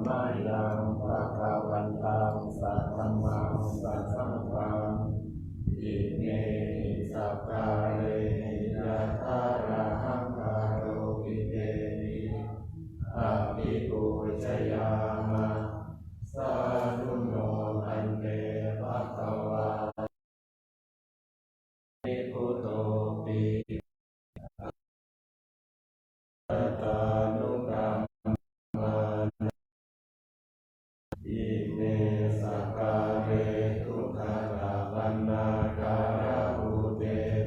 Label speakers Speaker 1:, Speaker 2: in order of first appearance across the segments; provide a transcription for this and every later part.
Speaker 1: มายังภะคะวันตังสัทธัมมังสัทธังฆังอิเมสัพพะเรยะถาระหังคาโรวิเทนิอาภิปูชยามะสาธุโนอันเตภะคะวะพุทโธปิตานุกรรมอิเมสักาเรทุกขลาภันนาการะอุเต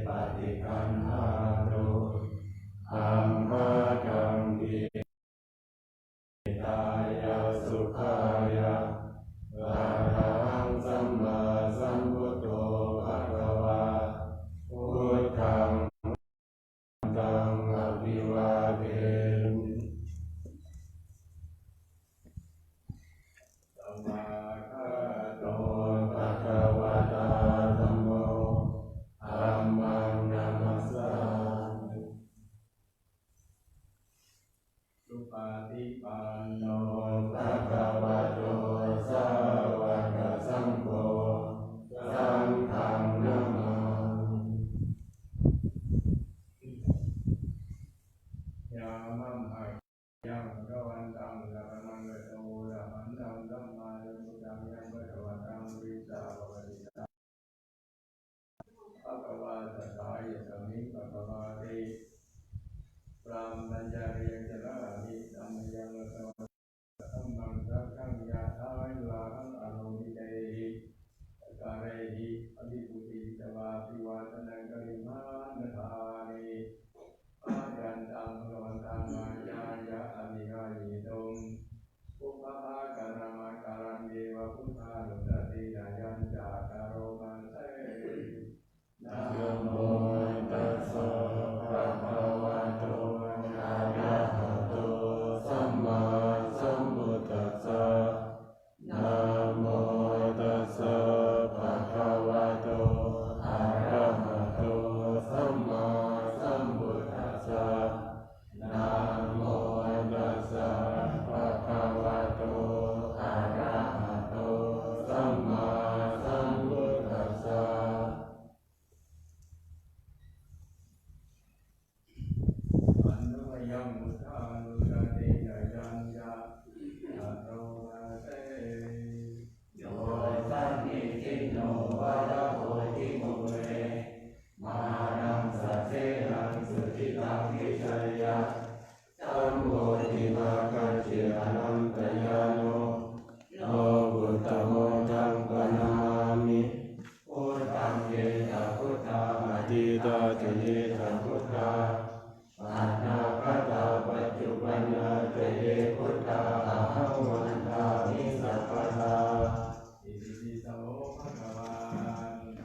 Speaker 1: ปฏิคันหานุอัมมากังกิตายาสุขายาอะระหังสัมมาสัมพุทโธภะคะวะพุทธังตังอภิวาเทมิสัมมาคะโตภะคะวะตาธัมโมธัมมังนัมมัสสามิสุปฏิปันโนภะคะวะโตสาวกสังโฆสังฆังนะมามิยามัมหะยังกวันตังละนังกโตละหันตังสัมมาสัมพุทธังยังกวตังวิสาวะติตาภะคะวะตถายิสมิภะคะวะติพรหมัญญาเรียนจรามิธัมมังยังละธัมมังสังฆังยะถาลาหังอโรมิเตหิกาเรหิอภิปุติตวาภิวาทนังกริมานะธานิอายันตังภะคะวันตังอาญายะอมิกายิตุงปุพพะกะนามาการังเดวะพุทธานุสตินายัญจาคารโมเตนะโมตัสสะภะคะวะโตอะระหะโตสัมมาสัมพุทธัสสะนะโมตัสสะภะคะวะโตอะระหะโตสัมมาสัมพุทธัสสะนะโมตัสสะภะคะวะโตอะระหะโตสัมมาสัมพุทธัสสะอันนุยังมุทานุสตินายัญญาอะโตมาเตโยสันนิทิโนวะระโพธิมุเรมานังสัจเจหังสุทิตังวิชัยยะสัมโพธิภาคัจเจอนันตยาโนโนพุทธโมทังปนามามิพุทธังเยตะพุทธาอธิตาเจเยตะพุทธาอนาคตาปัจจุบันนาเตเยพุทธาอะหังวันทามิสัพพทาอิติปิโสภะคะวะ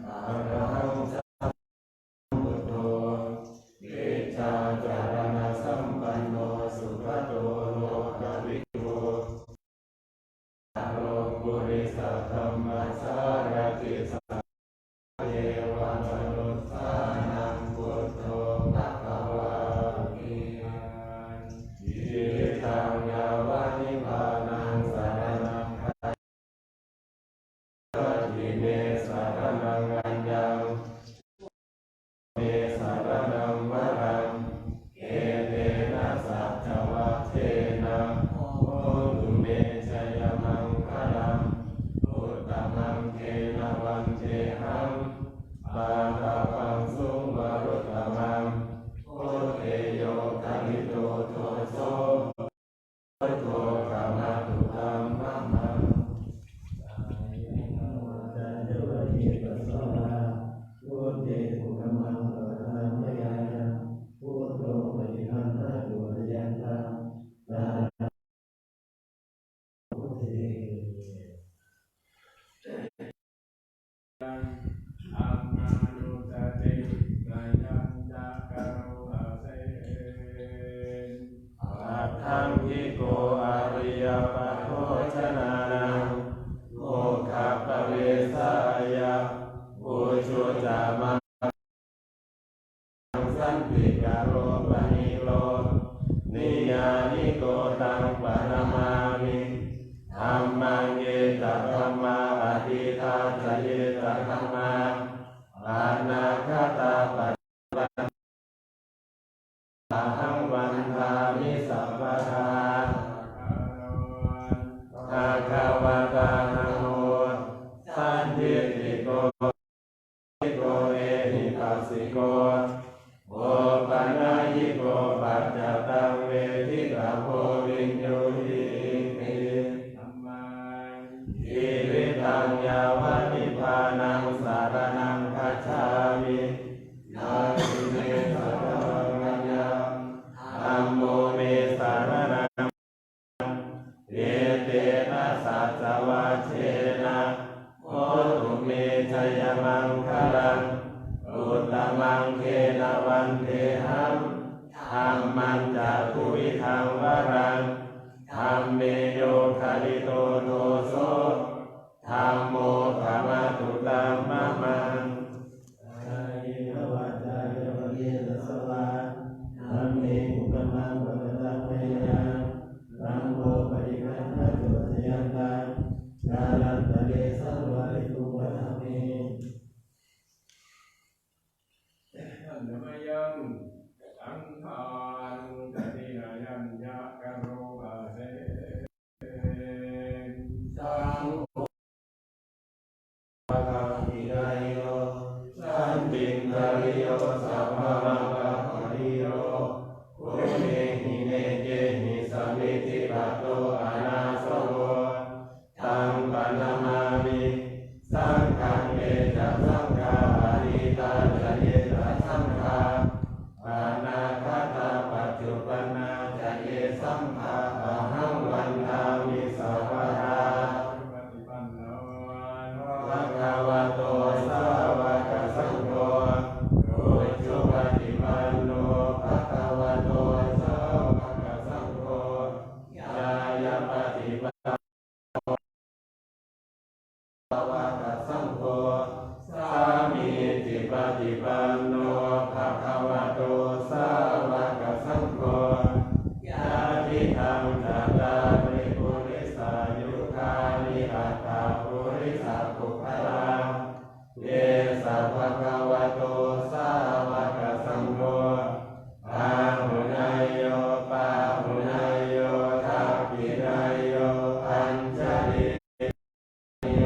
Speaker 1: อะระหังสัมพุทโธเกจาจารณะสัมปันโนสุขโตโลกวิทูโลกุริสัทธัมมัสสารติสัพเยวะมนุสสานังพุทโธภะคะวะอิทังยาวะนิพพานังสรณังคัจฉามิเมสรณังอัญญังเมสรณังวรังเอเตนะสัจจวัคเทนะโหตุเมชยมังคลังพุทธมังเทนะวันเทหังปาตาปังสุวรุตตมังโอเทโยคาลิโตโทโสโทกามาตุธัมมังมังจันโยนิปัสสนาพุทเตปุกมังปะธัมมยายะพุทโธปฏิคันหาตุยันตังนาพุทเทอัมมานุสตินายัญจาคารุหะเสอัตถังคิโกอริยปัฏโภชนานังโมฆะปะเวสายะอุชุจามังสันติกาโรปนิโรนิยานิโกตังปะนามามิ ป
Speaker 2: เอเตนะสัจวัชเชนะโหตุเมชยมังคลังอุตตมังเทนะวันเทหังธัมมัญจตุวิทังวรังธัมเมโยคาลิโตโตโสธัมโมขมาตุตัมมะมังอายินวัจจายะวะเยนะสวะธัมเมอุปมังวะตังเมยังธัมโมปฏิฆันนะตุสยันตังกาลันตะเรสังวะริตุวะธัมเม
Speaker 1: อันธรรมยังสังฆานุตตินายัญญะกะโรภะเสสัง
Speaker 2: ภะคะวิไลโยสันติงกริโยสัพพะมังคะปะริโยโกเมหิเนเจหิสัมมิติปัตโตอานาสโวตังปะนะมามิสังฆังเอจะสังฆาปะริตาจะเยจะสังฆาปานาคตาปัจจุปนนาจะเยสังฆาปะหังวันทามิสัพพะทา
Speaker 1: ปฏิปันโน
Speaker 2: ภะคะวะโตสาวกสังโฆโดยจุปฏิปันโนภะคะวะโตสาวกสังโฆญาญาปฏิปันโนสาวกสังโฆสามีจิปฏิปันโนภะคะวะโตสาวกสังโฆญาติธังจัตตาริปุริสายุคานิอัตตาปุริสาภุคลาเยสัพพะคะวะโตสาวกสังโฆปาหุนายโยปาหุนายโยทักขินายโยอัญชลิโย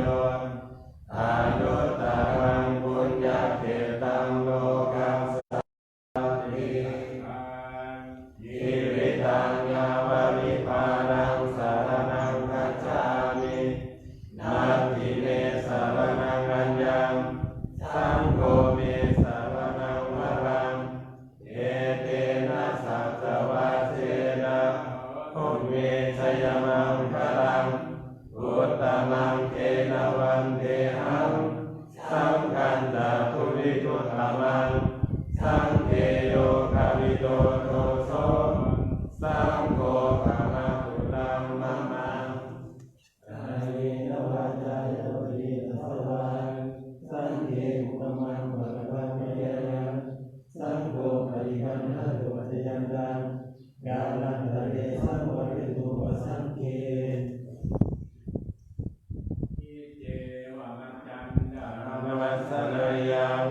Speaker 2: อานุตตรังปุญญเขตังโลกัสสติชีวิตังยาวะนิพพานังสารนังคัจฉามินาทิเมสารนังอัญญังสังโฆเมสารนังวรังเอเตนะสัจวัชเชนะโหเมชยมังคลังอุตตมังเทนะวันเทหังสังฆัญจตุวิทุตตมังสังเทโยคาลิโตโตโสสังโฆขมาตุตัมมะมังอายินวัจจายะวะเยนะสวะสันติอุปมังวะตังเมยังสังโฆปฏิคันนะตุสยันตังกาลันตะเรสังวะริตุวะสังเก
Speaker 1: อิเจวะมัจจันดา
Speaker 2: ธรรมวัสสนายัง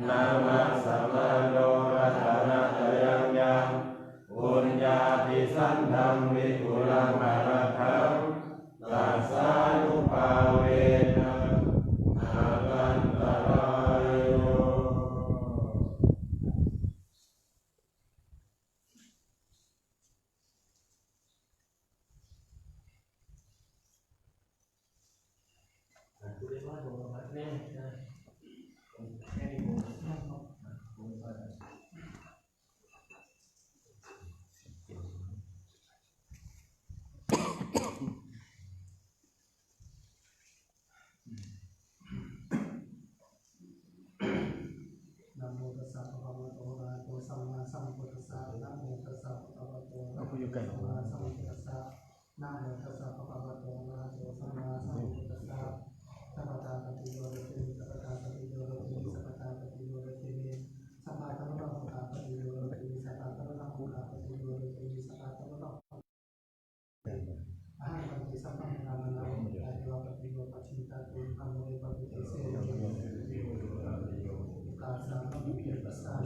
Speaker 2: นามาสัมมาโนรัตนะตยังยังปุญญาภิสันธัมวิปุรังมะระคังตัสสานุภาเวนะอาคันตรายโย
Speaker 3: นะโมตัสสะภะคะวะโตอะระหะโตสัมมาสัมพุทธัสสะนะโมตัสสะภะคะวะโตอะระหะโตสัมมาสัมพุทธัสสะนะโมตัสสะภะคะวะโตอะระหะโตสัมมาสัมพุทธัสสะสัพพะทาปฏิโยเรติสัพพะทาปฏิโยเรติสัพพะทาปฏิโยเรติสัพพะทาปฏิโยเรติสัพพะทาปฏิโยเรติสัพพะทาปฏิโยเรติสัพพะทาอาหังปัจจิสัมปันนานาโมตัสสะปฏิโยปัจฉิตาตุธัมโมปฏิเสสะกาสาภะมุขปัสสะ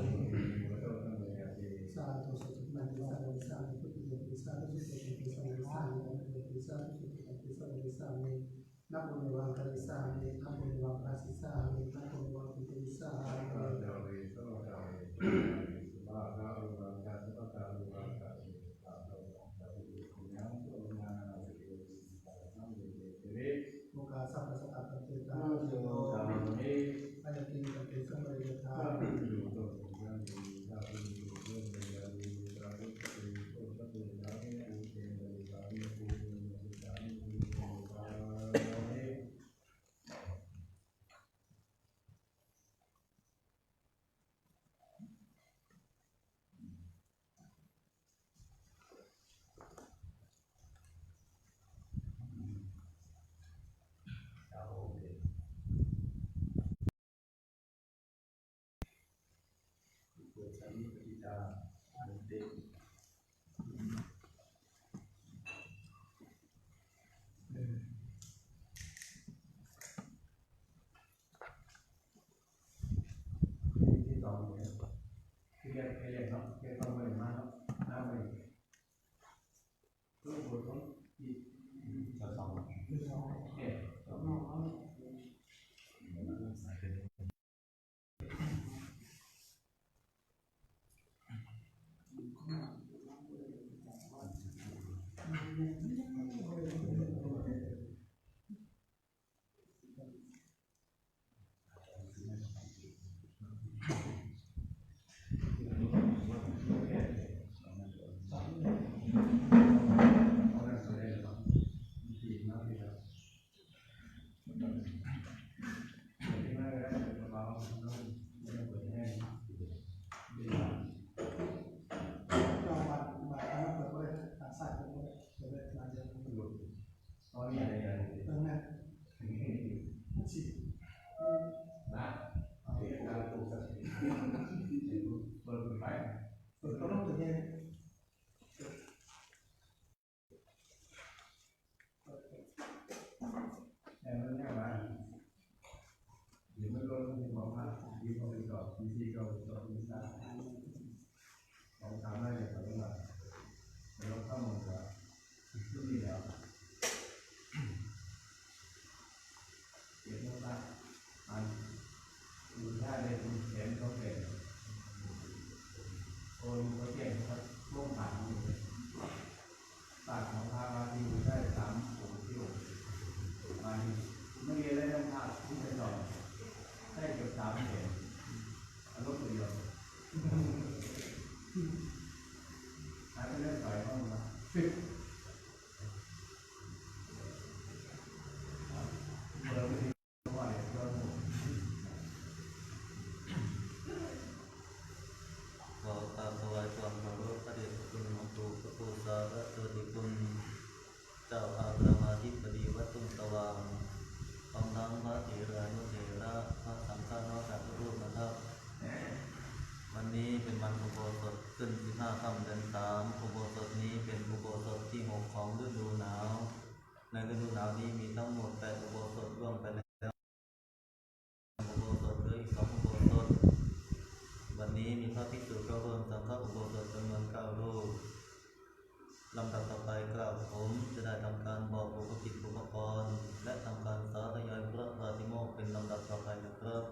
Speaker 3: สาธุสุขมันติสาธุสาธุพุทธิยติสาธุสุขติสาธุสาธุพุทธิยติสาธุสุขติสาธุสาธุนะโมนิวังคาริสามินะโมนิวังคาสิสามินะโมนิวังปิติสามิมุขสัพพะสัพพะเตตาโยอายัติกัปปิสัมปริยธา
Speaker 1: สามิปฏิตาอันเตที่สองเนี่ยที่เรียกเนาะเรียกต้องไปมาเนาะหน้าไปรูปบทของอีกสองเนี่ย
Speaker 2: ขึ้น15 ค่ำเดือน 3อุโบสถนี้เป็นอุโบสถที่ 6ของฤดูหนาวในฤดูหนาวนี้มีทั้งหมด8อุโบสถร่วมไปแล้วอุโบสถหรืออีก2อุโบสถวันนี้มีพระภิกษุเข้าร่วมสังฆอุโบสถจำนวน9รูปลำดับต่อไปกล่าวผมจะได้ทำการบอกอุปกิจอุปกรณ์และทำการสาธยายพระปาฏิโมกข์เป็นลำดับต่อไปนะครับ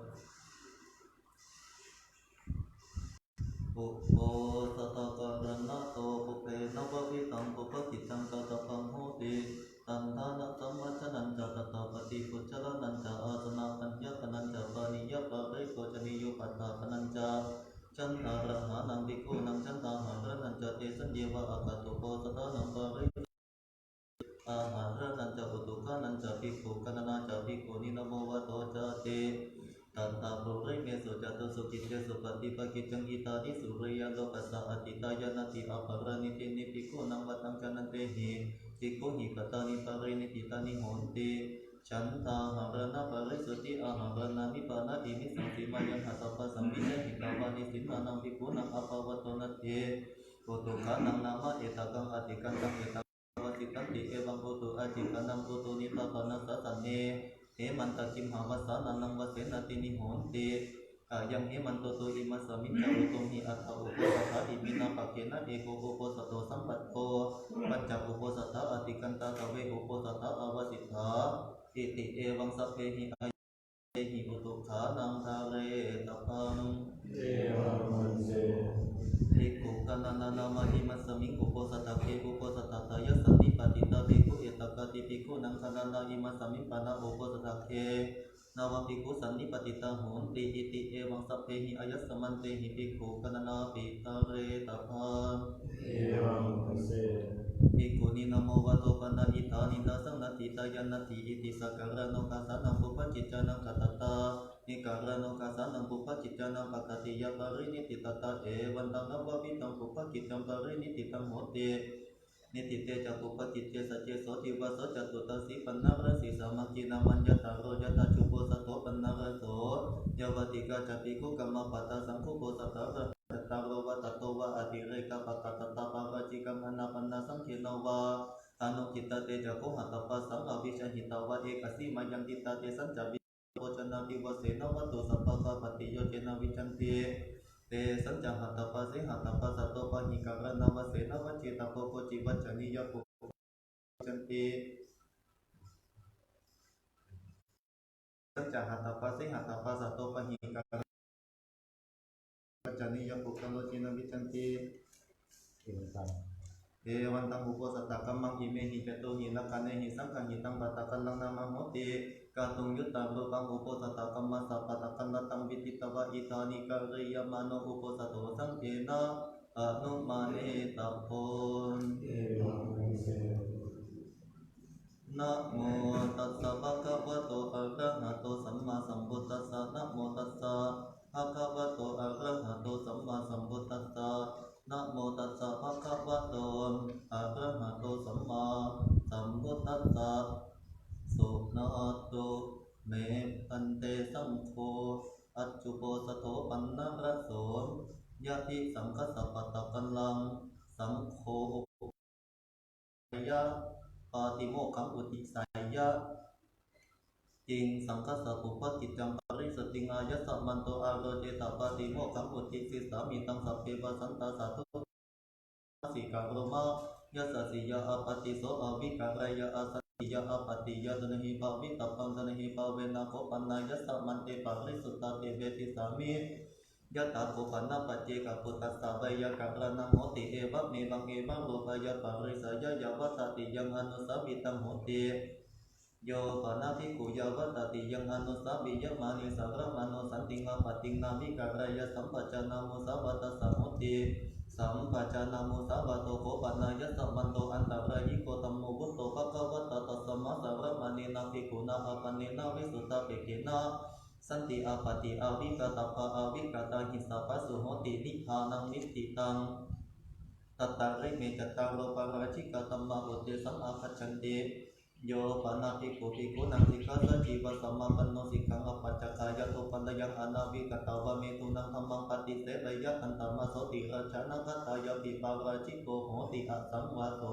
Speaker 2: ปุโพสตะการณะโตปุเพนววิตังปุปกิตังกตปังโหติตันทานะสัมมัชนันจะตตาปฏิปุจฉลนันจะอาสนะปัญญปนันจะปานิยปะริโกจนิยุปัตตาปนันจะจันทาระหานังภิกขุนังจันทาหาระนันจะเตสัญเยวะอาคาตุโพสตะนังปาริอาหาระนันจะอุตุกานันจะภิกขุกัณนาจะภิกขุนินโมวะโตจะเตตันตาโปริเมสุจตุสุกิเจสุปฏิปกิจังอิตานิสุริยโลกัสสะอติตายานาติอภรณิตินิภิกขุนังวัตังจันเตหิภิกขุหิปตานิปรินิติตานิโหนติฉันตาหารณะปริสุทธิอาหารนานิปานาติมิสังติมายังหัตถปสัมมิเจหิตาวานิสิมานังภิกขุนังอภาวตโตนัตเถโกตุกานังนามะเอตกังอติกันตังเอตวสิตันติเอวังโกตุอาจิกันนังโกตุนิปปานัสสันเนเหมันตจิมหาวัสสานังวเสนตินิโหนติยังเหมันโตโตอิมัสสมิจจารุโตหิอัตถอุปสัทธาอิมินาปะเกนะเอโกอุปสัตโตสัมปัตโตปัญจอุปสัทธาอติกันตาสเวอุปสัทธาอวสิทธาอิติเอวังสัพเพหิอายุเตหิอุตุขานังทาเรตพัง
Speaker 1: เอวังมันเส
Speaker 2: ภิกขุกัณนานามาหิมัสสมิงอุปสัทธะเกอุปสัทธะตายสันติปฏิตาภิกขุเอตกะติภิกขุนังกัณนาหิมัสสมิงปานาอุปสัทธะเกนาวภิกขุสันนิปติตาโหนติอิติเอวังสัพเพหิอายัสสมันเตหิภิกขุกัณนาปิตาเรตพัง
Speaker 1: เอวังมันเส
Speaker 2: ภิกขุนินะโมวะโตปนะอิทานินาสังนาติตายานาติอิติสักการะโนกัสสะนังปุปจิจจานังกัตตานิการะโนกัสสะนังปุปจิจจานังปะกติยะปรินิติตตาเอวันตังนัววิตังปุปกิจจังปรินิติตังโหติ นิติเตจตุปฏิเตสัจเจโสติวะโสจตุตสีปันนารสีสามังคีนามัญญตาโรยตาจุโปสโตปันนารโสยาวติกาจปิคุกรรมปัตตาสังคุโปสตารตาโรวะตโตวะอติเรกปัตตาตตาปาราจิกัมนาปันนาสังเขนวะอนุกิตเตจโกหัตตปัสสังอวิชหิตาวะเอกสิมายังติตาเตสัญจวิโภชนาติวเสนวัตตุสัพพะปฏิโยเจนะวิจันติเตสัญจหัตตปัสสิหัตตปัสสะโตปะหิการณวเสนวัจเจตโพโคจิวัจจนิยปุจันติสัจจหัตถปัสสิหัตถปัสสะโตปะหิการวัจจนิยปุกโลจินวิจันติเอวันตังอุปสตะกัมมังหิเมหิจตุหิลักขณหิสังฆหิตังปัตตะกัลลังนามโหติกาตุงยุตตารูปังอุปสตะกัมมัสสะปัตตะกัลลัตังวิติตวะอิทานิกริยมโนอุปสโตสังเทนะอนุมาเนตโพนะโมตัสสะภะคะวะโตอะระหะโตสัมมาสัมพุทธัสสะนะโมตัสสะภะคะวะโตอะระหะโตสัมมาสัมพุทธัสสะนะโมตัสสะภะคะวะโตอะระหะโตสัมมาสัมพุทธัสสะสุนะโตเมตันเตสังโฆอัจจุโปสโตปันนะระโสยะติสังฆสัพพะตะกัลลังสังโฆยะปาติโมกขังอุติสายะจิงสังฆสัพพุปฏิจังปริสติงายะสัมมันโตอาโรเจตปาติโมกขังอุติสิสามิตังสัพเพปสันตาสาธุสิกาโรมายะสสิยะอปติโสอวิการายะอาสัติยะอปติยะสนหิภาวิตัปปังสนหิภาเวนะโคปันนายะสัมมันเตปริสุตตาเตเวติสามิยะตาโภปันนะปัจเจกปุตตัสสะวายะกัรณะโหติเอวะเมวังเอวังโลภายะปริสายะยะวัตติยังอนุสาวิตังโหติโยปนาภิกขุยะวัตติยังอนุสาวิยะมานิสัพพะมโนสันติงะปติงนามิการายะสัมปจานามุสาวัตสัมโหติสัมปจานามุสาวัตโตโภปนายะสัมมันโตอันตรายิโกตัมโมวุตโตภะคะวะตะตัสสะมะสัพพะมณีนาภิกขุนาอปันเนนาวิสุตตะเปเกนะสันติอาปติอาวิกตปะอาวิกตาหิสัพพะสุโหตินิพพานังนิพติตังตัตตาริเมจัตตาโลปาราชิกตัมมาอุเตสังอาคัจฉันติโยปนาภิกขุภิกขุนังสิกขาสัจจิวสัมมาปันโนสิกขังอปัจจกายะโตปันยังอนาวิกตาวะเมตุนังธัมมังปฏิเสธยะอันตมะโสติราชนะคัตตายะปิปาราชิโกโหติอสังวาโต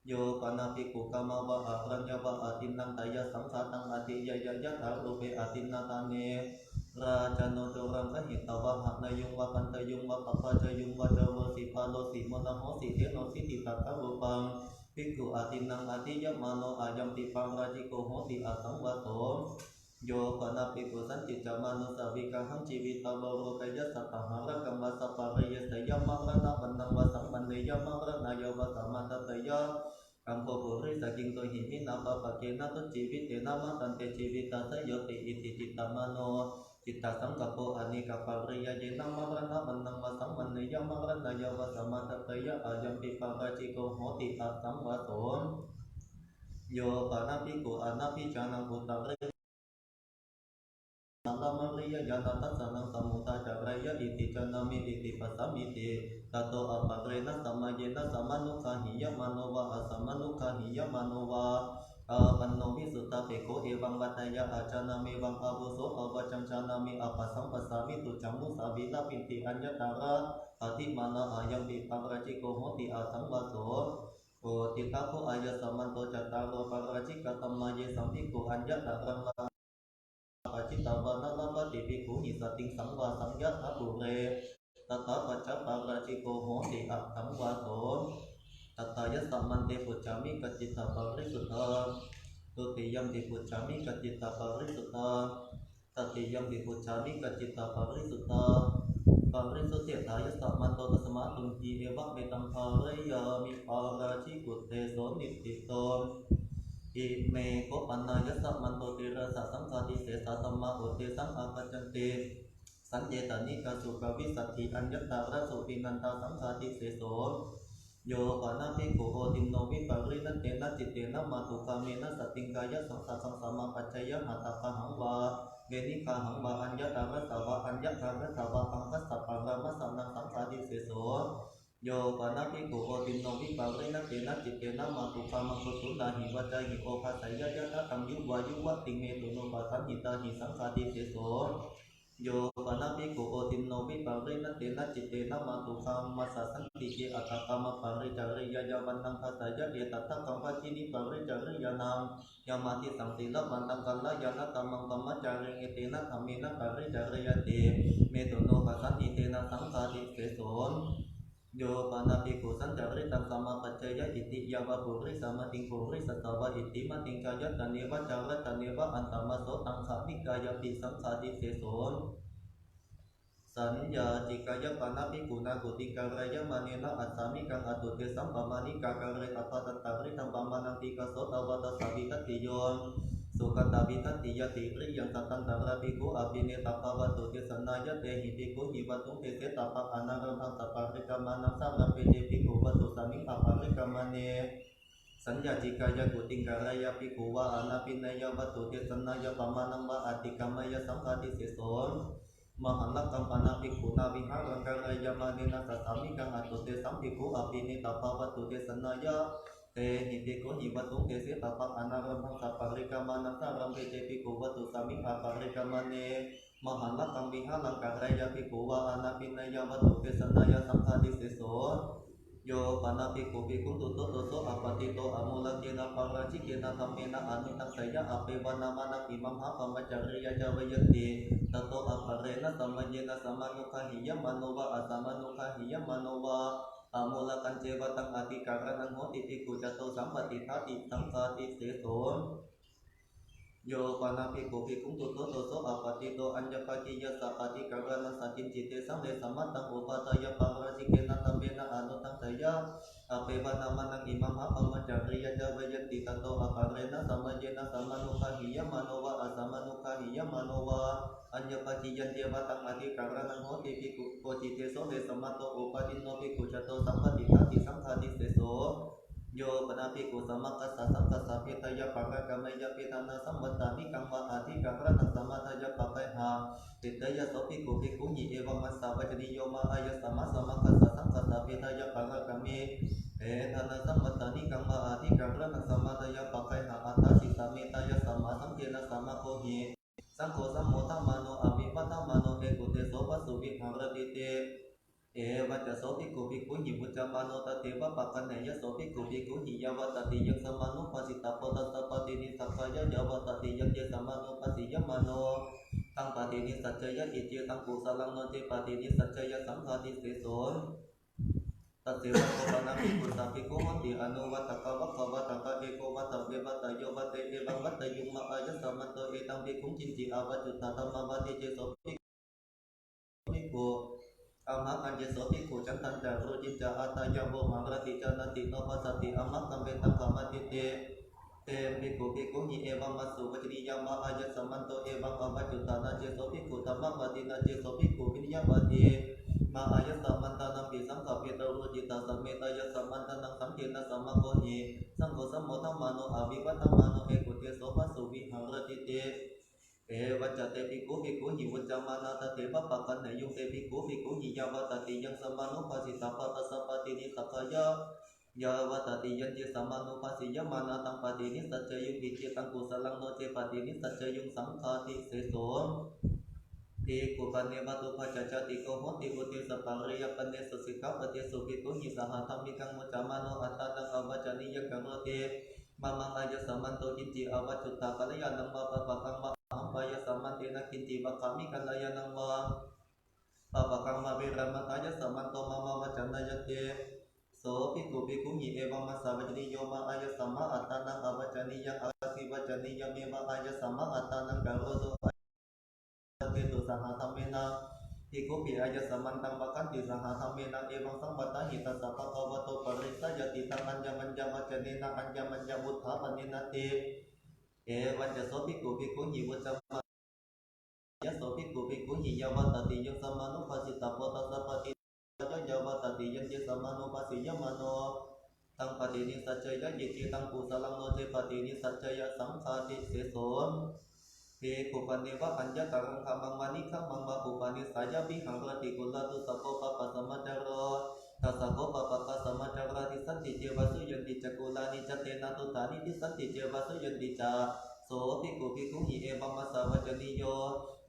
Speaker 2: โยปนาภิกขุกามาวะอะรัญญวะอาตินังตายะสังฆาตังอติยะยะตาโลเปอาตินาตาเนราชโนโตรังคหิตวะหะนายุงวะปันตยุงวะปะปะจยุงวะเจวสิปาโลสิมนะโหสิเทโนสิติตัตตะรูปังภิกขุอาตินังอาติยะมาโนอายัมปิปังราชิโกโหติอสังวะโตโยปนาภิกขุสันติจามานุสาวิกังหังชีวิตตาโลโลกยัสสะตหะระกัมวะสัพพะเยสยามะระนะปันนังวะสัมปันเนยมะระนายะวะสัมมันตตยะกัมโพปุริสกิงโตหิมินาปะปะเกนะตุชีวิตเตนะมะตันเตชีวิตัสยติอิติจิตตมโนจิตตสังกัปโปอนิกัปปะริยะเยนะมะระนะมันนังวะสัมมันเนยมะระนายะวะสัมมันตตยะอายัมปิปะราชิโกโหติอสังวะโตโยปะนะภิกขุอนะภิจานังพุตตะเรนาลามะริยะยานาตัสสะนังสัมมุตตะจารายะอิติจานามิอิติปัสสมิติตัตโตอะปะเรนะสัมมาเยนะสัมมานุคาหิยะมโนวะอะสัมมานุคาหิยะมโนวะอาปันโนวิสุตตะเปโกเอวังวัตยะอาจานามิวังอาวุโสอวัจังชานามิอปัสสัมปัสสามิตุจังมุสาวินาปิติอัญญตาระอธิมานะอายัมปิปังราชิโกโหติอาสังวะโสโอติตาโคอายะสัมมันโตจัตตาโลปะราชิกตัมมาเยสัมภิกขุอัญญตารังปัจจิตาวานะลาปฏิภิกขุหิสติงสังวาสังยัตถะปุเรตถาปัจจปาราชิโกโหติอัตถังวาโสตัตตายะสัมมันเตปุจจามิกัจจิตตาปริสุทธาตุติยัมปิปุจจามิกัจจิตตาปริสุทธาตติยัมปิปุจจามิกัจจิตตาปริสุทธาปริสุทธิตายะสัมมันโตตัสมาตุนทีเอวะเมตัมภารยามิปาราชิกุเตโสนิติโตอิเมโกปันนายะสัมมันโตติระสะสังฆาติเสสะสัมมาอุเตสังอาคัจจันติสัญเจตานิกาสุกวิสัตถิอัญญตาระสุปินันตาสังฆาติเสโสโยปะนะภิกขุโหติโนวิปริณัตเตนะจิตเตนะมาตุคาเมนะสติงกายะสังสะสังสมาปัจจยะหัตถะหังวาเวนิกาหังวาอัญญตาระสาวะอัญญตาระสาวะอังคัสสะปะระมะสัมนังสังฆาติเสโสโ โยปานาภิกขุโอตินโนวิปาริณเตนะจิตเตนะมาตุคามังกุสุนาหิวัจจหิโอภาสัยยะยะทะตังยุวายุวัตติเมตุโนปัสสันหิตาหิสังฆาติเสโสโยปานาภิกขุโอตินโนวิปาริณเตนะจิตเตนะมาตุคามัสสะสันติเกอัตตกามปาริจาริยะยาวันนังภาสัยยะเอตัตถะกัมภชินิปาริจาริยานังยามาติสังติละวันตังกัลลายานะตัมมังตัมมะจาริเอเตนะธัมเมนะปาริจาริยเตเมตุโนปัสสันหิเตนะสังฆาติเสโสโยปานาภิกขุสัญจาริตังสัมมาปัจจยอิติยาวะปุริสัมมาติงปุริสัตตวะอิติมาติงกายตันเนวะจารตันเนวะอันตมะโสตังขามิกายปิสังฆาติเสโสสัญญาจิกายปานาภิกขุนากุติการายมาเนนะอัสสามิกังอตุเตสัมปมานิกาการะตัปปะตัตตาริตัมปมานังติกโสตวะตัสสะวิทัตติโยสุขตาวิทัตติยติริยังตัตันตาราภิกขุอภิเนตปะวะตุเตสนายะเตหิภิกขุหิวัตุเตเสตปะอนารังสัปปะริกามานังสัมรัมเปเจภิกขุวัตุสามิงอภาริกามเนสัญญาจิกายกุติการายภิกขุวะอนาปินายวัตุเตสนายะปะมานังวะอติกามายะสังฆาติเสโสมหันลักกัมปนาภิกขุนาวิหารังการายมาเนนะสัสสามิกังอตุเตสัมภิกขุอภิเนตปะวะตุเตสนายะเตหิภิกขุหิวัตุเตเสตปะอนารังสัปปะริกามานังสัมรัมเปเจภิกขุวัตุสามิงอภาริกามเนมหันลักกัมวิหารังการายภิกขุวะอนาปินายวัตุเตสนายะสังฆาติเสโสโยปานาภิกขุภิกขุตุโตโตโสอปติโตอมุลเกนะปาราชิเกนะธัมเมนะอนุตังสยะอเปวานามานะอิมัมหะปัมมจาริยะจาวยัตติตโตอภเรนะสัมมเยนะสัมมานุคาหิยะมโนวะอัสสมานุคาหิยะมโนวะอมุลกันเจวะตังอติการนังโหติภิกขุจโตสัมปติทัติสังฆาติเสโสโยปานาภิกขุภิกขุตุโตโตโสอปติโตอัญญปะกิยะสัพปติการนังสัจจินจิตเตสัมเดสัมมัตตังอุปาทายะปาราชิเกนะธัมเมนะอนุตังสยะอเปวานามานังอิมัมหะปัมมจาริยะจาวยัตติตโตอภเรนะสัมมเยนะสัมมานุคาหิยะมโนวะอัสสมานุคาหิยะมโนวะอัญญปะกิยันเทวะตังอติการนังโหติภิกขุโกจิเตโสเดสัมมัตโตอุปาทิโนภิกขุจโตสัมปติทัติสังฆาติเสโสโยปนาภิกขุสัมมากัสสะสังกัสสะเพตยะปังกะมยะเพทานาสัมมัตตานิกังวะอาทิกังระนังสัมมาทายะปะไปหาติตยะโสภิกขุภิกขุหิเอวังมัสสะวัจนิโยมาอายะสัมมาสัมมากัสสะสังกัสสะเพตยะปังกะเมเพทานาสัมมัตตานิกังวะอาทิกังระนังสัมมาทายะปะไปหาอัตถสิสามิตายะสัมมาสัมเทนะสัมมาโคหิสังโฆสัมโมทัมมาโนอภิปัตตมโนเอกุเตโสปะสุวิหารติเตเอวัจโสภิกขุภิกขุหิมุจจามโนตเตวะปะกันเนยโสภิกขุภิกขุหิยาวตติยังสมานุปัสสิตาปตัสสะปฏินิสักขายะยาวตติยังเยสมานุปัสสิยมโนตังปฏินิสัจจยะอิเจตังกุสลังโนเจปฏินิสัจจยะสังฆาติเสโสตัสเสวะโกปนาภิกขุสัพภิกขุโหติอนุวัตตะวะภวตะเอโกวัตตะเววัตตะโยวัตเตเอวังวัตตะยุมมะอายะสัมมันโตเอตังภิกขุจินจิอาวัจจุตตะธัมมะวัติเจโสภิกขุอามังอัญเจโสภิกขุจันตันจารุจิจาอัตตายะโวมังรติจานันติโนภัสสติอามังตัมเวตังกามติเตเตภิกขุภิกขุหิเอวังมัสสุวัจริยามะอายะสัมมันโตเอวังอวัจจุตานาเจโสภิกขุธัมมังวัตินาเจโสภิกขุวินิยวัติมาอายะสัมมันตานังปิสังฆเปตโรจิตาสัมเมตายะสัมมันตานังสัมเทนะสัมมะโกหิสังโฆสัมโมทัมมาโนอวิวัตตมาโนเอกุเตโสปะสุวิหารติเตเอวัจจเตภิกขุภิกขุหิวุจจามานาตเตวะปะกันเนยุเตภิกขุภิกขุหิยาวตติยังสมานุปัสสิตาปตัสสะปฏินิสักขายะยาวตติยันเจสมานุปัสสิยมานาตังปฏินิสัจจยุงอิเจตังกุสลังโนเจปฏินิสัจจยุงสังฆาติเสโสภิกขุปันเนวตุปัจจติโกโหติบุติสัพพังริยปันเนสุสิกขาปฏิสุภิกขุหิสหธัมมิกังมุจจามาโนอัตตาตังอวัจจนิยังกังโรเตมามังอายะสัมมันโตจินจิอวัจจุตตะกัลยานังวะปะปะกังวะอัมปายะสัมมันเตนะกินจิวะกามิกัลยานังวะปะปะกังวะเวรมะตายะสัมมันโตมะมะวะจันนายะเตโสภิกขุภิกขุหิเอวังมัสสะวัจนิโยมาอายะสัมมาอัตตานังอวัจจนิยังอาสิวัจจนิยังเมวะอายะสัมมาอัตตานังกะโรโตเตตุสหธัมเมนะภิกขุภิอายะสัมมันตังปะกันติสหธัมเมนะเอวังสัมปตะหิตัสสะภะคะวะโตปริสัยติตังอัญญมัญญวัจจเนนะอัญญมัญญบุทธาปนินาติเอวัจจโสภิกขุภิกขุหิวุจจามายะโสภิกขุภิกขุหิยาวตติยังสมานุปัสสิตาปตัสสะปฏิยาวตติยังเจสมานุปัสสิยมโนตังปฏินิสัจจยะยิจิตังกุสลังโนเจปฏินิสัจจยะสังฆาติเสโสภิกขุปันเนวะอัญญกังคัมมังมานิคัมมังวะปุปานิสายะวิหังรติกุลตุสัพพะปะสัมมัจจโรธ ตัสสะโภปะปะกะสมะจาราติสันติเจวะสุยันติจักกุลานิจัตเตนะตุตานิติสันติเจวะสุยันติจาโสภิกขุภิกขุหิเอวัมมัสสะวัจจนิโย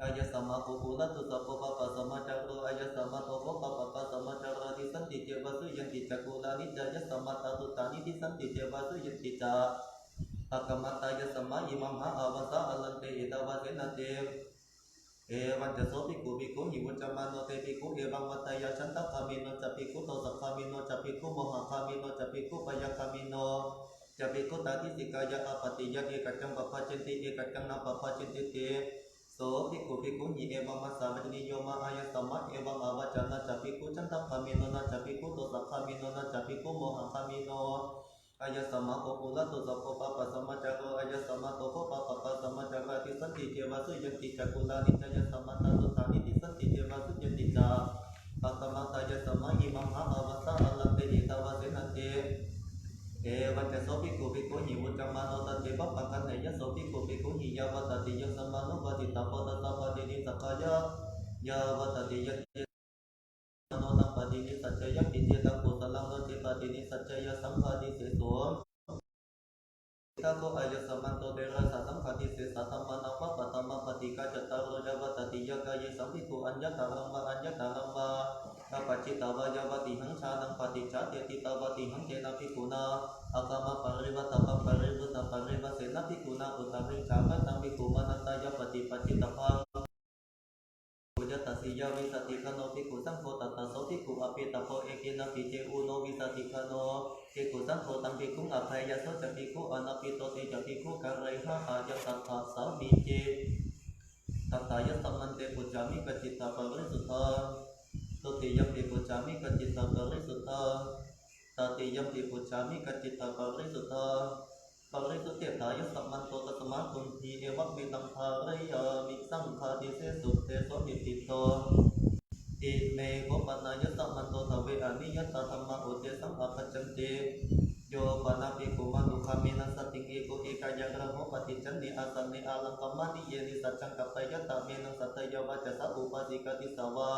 Speaker 2: อายะสัมมาปุปุระตุสัพพะปะปะสมะจาโรอายะสัมมาโตโภปะปะกะสมะจาราติสันติเจวะสุยันติจักกุลานิจายะสัมมาตาตุตานิติสันติเจวะสุยันติจาอะกะมัตตายะสัมมาอิมัมหะอาวะสะอลันเตอิตาวะเสนะเตเอวันจะโสภิกขุภิกขุหิวุจจมานโนเตภิกขุเอวังวัตตายะฉันตะคามิโนจะภิกขุโตสัพคามิโนจะภิกขุโมหะคามิโนจะภิกขุปยคามิโนจะภิกขุตาทิสิกายะอปฏิยะเอกัจจังปะปะเจนติเอกัจจังนาปะปะเจนติเตโสภิกขุภิกขุหิเอวัมมัสสะวัจนิโยมะอายะสัมมะเอวังอาวจานะจะภิกขุฉันตะคามิโนนะจะภิกขุโตสัพคามิโนนะจะภิกขุโมหะคามิโนอายะสัมมาโภปุระตุสัพพะปะปะสัมมาจาโรอายะสัมมาโตโภปะปะกะสัมมาจาราติสันติเจวะสุยันติจักกุลานิจายะสัมมาตาตุตานิติสันติเจวะสุยันติจาปัตตมัตตายะสัมมาอิมัมหะอาวะสะอลันเตอิตาวะเสนะเตเอวันจะโสภิกขุภิกขุหิวุจจมานโนตันเตปะปะกันเนยะโสภิกขุภิกขุหิยาวะตติยะสัมมานุปะติตาปะตะตะปะตินิสักกายะยาวะตติยะโนตังปะตินิสัจจยะปิเจตังกุสลังโนเจปะตินิสัจจยะสัมภาติเสโสตาโกอายะสัมมันโตเตระสะสัมภาติเสสะธัมมานังปะปะตัมมะปฏิกาจตารโรยาวะตติยะกายสัมภิกขุอัญญตารังวะอัญญตารังวะกัปปจิตาวายาวติหังชานังปฏิจจเตติตาวติหังเจนะภิกขุนาอากามะปริวัตตัปปริวุตตปริวัสเสนะภิกขุนาอุตตังริชาคัตังภิกขุมานันตายะปฏิปัจจิตพังปุจตัสสิยาวิสติคโนภิกขุสังโฆตัตตะโสภิกขุอภิตโพเอกินะภิเจอุโนวิสติคโนภิกขุสังโฆตังภิกขุอภัยยะโสจะภิกขุอนัปปิโตติจะภิกขุกังไรหะอาจะตัตถะสามิเจตัตตายะสัมมันเตปุจจามิกจิตตปริสุทธาตุติยมปิปุจจามิกจิตตปริสุทธาตติยมปิปุจจามิกจิตตปริสุทธาปริสุทธิตายะสัมมันโตตัสมาตุนทีเอวัคมิตังภารยามิสังฆาติเสสุเตโสหิติโตอิเมโกปนายะสัมมันโตทเวอนิยตธรรมะอุเตสังอภัจจันติโยปนาภิกขุมานุคามินัสสติเอโกเอกายะกระโหปฏิจันติอาสันเนอาลังกัมมานิเยนิสัจจังกัปปยตตะเมนังสัตตยวะจัสสะอุปาสิกติสาวา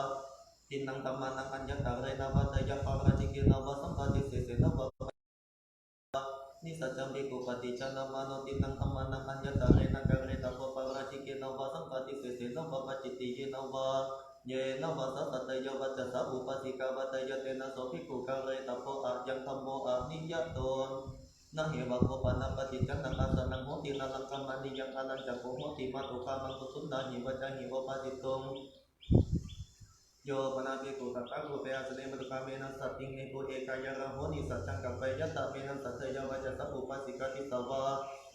Speaker 2: ทินังธัมมานังอัญญตาเรนาวะตยะปาราจิกินาวะสัมปติเสเสนาวะนิสัจจังภิกขุปฏิจจานามโนตินังธัมมานังอัญญตาเรนะกังเรตาวะปาราจิกินาวะสัมปติเสเสนาวะปัจจิติเยนาวะเยนาวะสัตตยวะจัสสะอุปาสิกาวะตยะเตนะโสภิกขุกังเรตโพอะยังธัมโมอะนิยโตนะเหวะโกปะนะปฏิจันนังอาสนังโหตินะลังกัมมานิยังอนันจักโขโหติมาตุคามังกุสุนดาหิวะจาหิวะปะจิตตงโยปนาภิกขุตัตตะรูเปอะสเนมตุคาเมนัสสติงเอโกเอกายะระโหนิสัจจังกัปปยตตะเมนัสสัตยวะจัสสะอุปาสิกติสาวา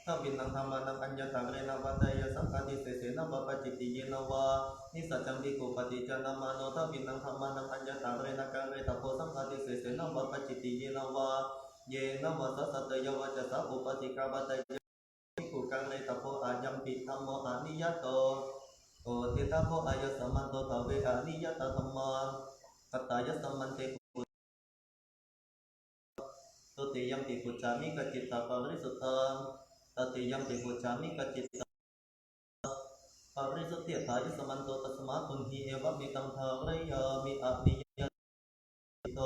Speaker 2: ถ้าบินนังธรรมานังอัญญตาเรนะวัตยะสังฆาติเสเสนะปะปะจิตติเยนะวะนิสัจจังภิกขุปฏิจจานามโนถ้าบินนังธรรมานังอัญญตาเรนะกังเรตโพสังฆาติเสเสนะปะปะจิตติเยนะวะเยนะวะสัตยวะจัสสะอุปาสิกาวะตยะภิกขุกังเรตโพอายัมปิธัมโมอานิยโตโอติตาโพอายะสัมมันโตทเวอนิยตธัมมากัตตายะสัมมันเตปุตุติยมปิปุจจามิกจิตตปริสุทธังตติยมปิปุจจามิกจิตตปริสุทธิตายะสัมมันโตตัสมาตุนหิเอวะมิตังภารยามิอะนิยโต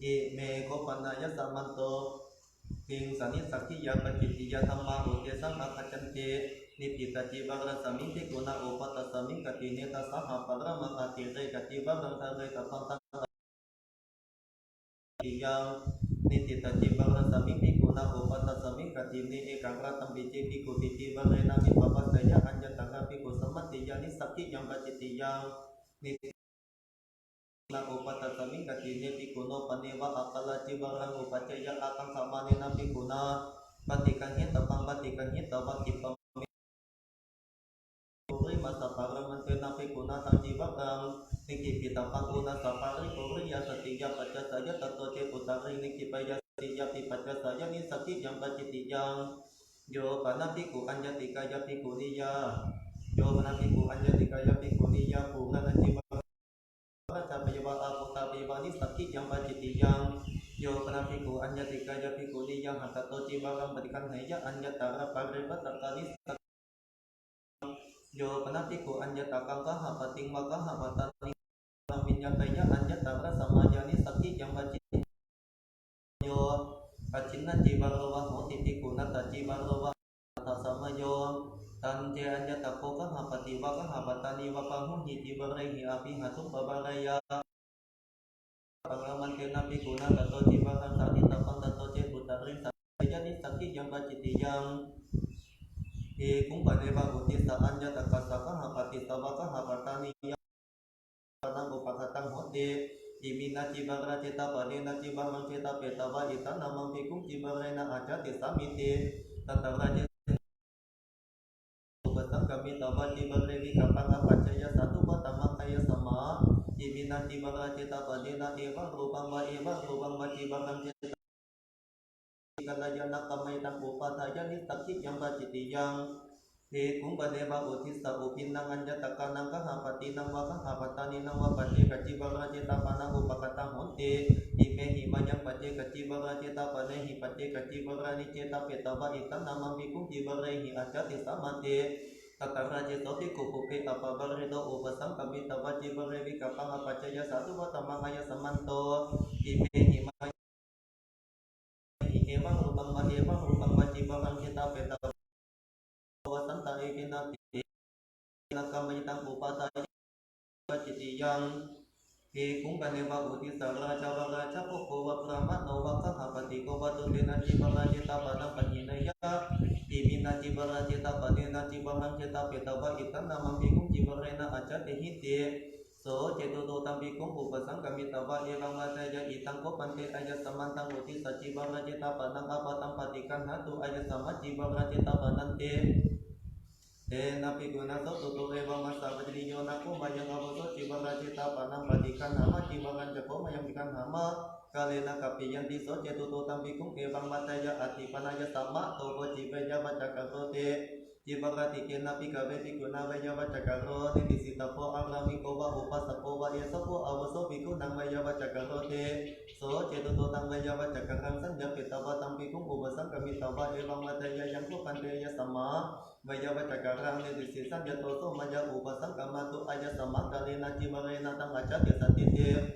Speaker 2: อิเมโกปนายะสัมมันโตทิงสานิสักขิยาปจิตติยะธัมมาอุเตสังอาคัจจันตินิพิตจิวะระสมิงภิกขุนาอุปตัสสมิงกติเนตัสสะหะปะระมังอติเรกติวะรังทะเรตปันตังติยังนิติตจิวะระสมิงภิกขุนาอุปตัสสมิงกติเนเอกังรัตัมปิจิภิกขุติจิวะเรนะมิปะปัสสยะอัญญตังภิกขุสัมมัตติยานิสักขิยังปจิตติยังนินาอุปตัสสมิงกติเนภิกขุโนปะเนวะอัคคลจิวะรังอุปัจจยะอาคังสัมมาเนนะภิกขุนาปฏิกังหิตปังปฏิกังหิตวะกิปมัสสะปะระมันเตนะภิกขุนาทังจีวะกังนิกิปิตปังอุณาสปาริโกริยาสติยาปัจจสยะตโตเจปุตตารินิกิปยาสติยาปิปัจจสยะนิสักขิยังปจิตติยังโยปะนะภิกขุอัญญติกายภิกขุนิยาโยปะนะภิกขุอัญญติกายภิกขุนิยาภูระนะจิวะปัจจปยวะอาภุตาปิวานิสักขิยังปจิตติยังโยปะนะภิกขุอัญญติกายภิกขุนิยาหัตโตจิวะรังปฏิคันไหยะอัญญตาระปะริวัตตานิโยปนะภิกขุอัญญตกังกะหะปะติงมะกะหะปะตานิ Minyakaya anjatara samayani sakti yang bacit yo kacina cibarwa hoti pikuna tacibarwa tasamayo tanje anjatako kang hapati wakang habatani wapanghu hiti barehi api hatum babaraya pangaman kena pikuna tato cibarang sakti tapang tato cebutaring jadi sakti yang bacit yang kung paneba utista anjataka sakang hapati tabaka habatani Patang upakatang hote imina cibara cita padena cibarang cita petawa ita namang pikung cibarena aja tisamite tata raja ubasang kami tawa cibarevi kapang apacaya satu batamang kaya sama imina cibara cita padena eva rupang ba cibarang cita kalajana kamay tang upataya ni takit yang baciti yang kung badeba utis ta upin nang anja takanang kahapati nang wakang hapatani nang wapati kacibara cita panang upakatang honte ime himanyang pati kacibara cita pane hipati kacibara ni cita petaba itan namang bikung cibara hi aja tisamate tatara cita pikupupi apa barido upasang kami taba cibara vi kapang apacaya satu batamang aya samanto ime himanyang emang rupang cibara cita petaba kawasan tayo kinati nakamayitang upatay baciti yang kung kaneba uti saraja baraja pokowa prama nowa kahapati ko batundina cibara cita padang panhinaya imina cibara cita padina cibarang cita petaba itan namang bikung cibarena aja tehite so cetuto tambikung upasang kami taba irang mataya itang ko pante aja samantang uti sa cibara cita padang apatang patikan hatu aja sama cibara cita padante napi guna so tutu eva masa bajri yona ko mayang aboso cibara cita panang patikan hama cibaran jako mayang ikan hama kalena kapiyan diso cetuto tambikung evang mataya ati panaya sama tobo cibeja baca karote cibara tiken napi kabe pikuna baya baca karote disita po alami koba upasa koba yeso po aboso biku nang baya baca karote so cetuto tang baya baca karang sanja petaba tambikung ubasang kami taba evang mataya yang ko pandaya sama Baya baca karang ni disisan jatuh so maja upasang kamatu aja sama kalena cibarena tang aja desa titir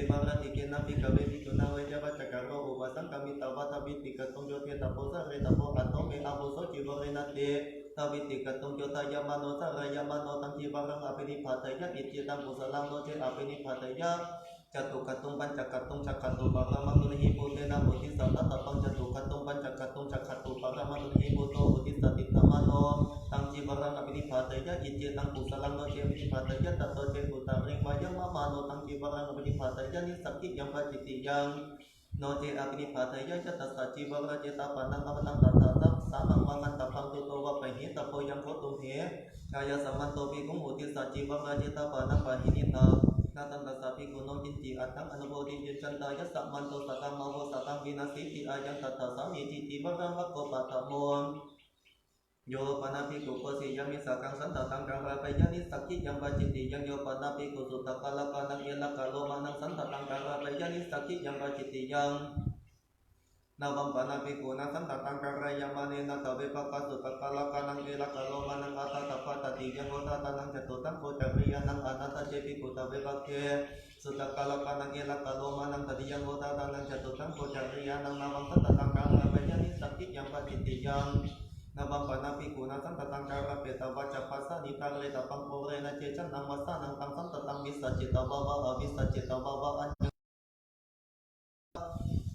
Speaker 2: barat ikin nabi kabe dikuna baya baca karo upasang kami tawa tabi tikatung jote taposa re tapo atau me aboso cibarena te tabi tikatung jota yamano saraya mano tang cibarang api ni pataya iti tang pusalang doce api ni pataya jatuh katung pancakatung cakatu para matun hibu tena utis tata tapang jatuh katung pancakatung cakatu para matun hibu to utis tati tamano tang cibarang api ni pataya iti tang pusalang doce api ni pataya tato ce putaring maya mamano tang cibarang api ni pataya ni sakit yang baciti yang noce api ni pataya jata sa cibarang jeta panang amatang tatanam samang mangan tapang tutowa pahi tapo yang kotum he kaya samanto bikung utis sa cibarang jeta panang pahini ta Natan tasapi gunung jinti atang anubodi jentaya sak manto sakang mawo sakang binasiti ayang tata sami titi barang wako patamon yo panapi kuko si yami sakang santa tangkang rapayani sakit yang baciti yang yo panapi kusuta kala kanang ila kalo manang santa tangkang rapayani sakit yang baciti yang Nawang panapi kunasan tatang karaya manena tabe pakasu takala kanang ila kalo manang ata tapata tigang kota tanang jatutan kota ria nang anata jepi kota bebake sutakala kanang ila kalo manang tadiang kota tanang jatutan kota ria nang nawang tatang karaya ni sakit yang patitiyang Nawang panapi kunasan tatang karaya peta baca pasa ni tagre tapang pore na cecan nang masa nang tangsan tatang bisa cita baba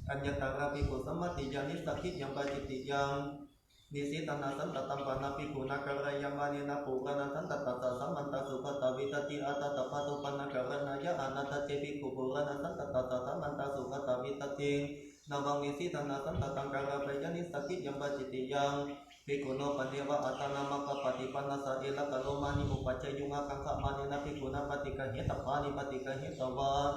Speaker 2: Anya tarapi kusama tijani sakit yang baciti yang nisi tanasan tatang panapi kuna karaya manina puranasan tatata samanta suka tabitati ata tapatu panakarana ya anata cepi kuburanasan tatata samanta suka tabitati nawang nisi tanasan tatang karaya ni sakit yang baciti yang Pikuno pandewa atana maka patipana sa ila kalomani upacayunga kangka manina pikuna patikahi tapani patikahi tawa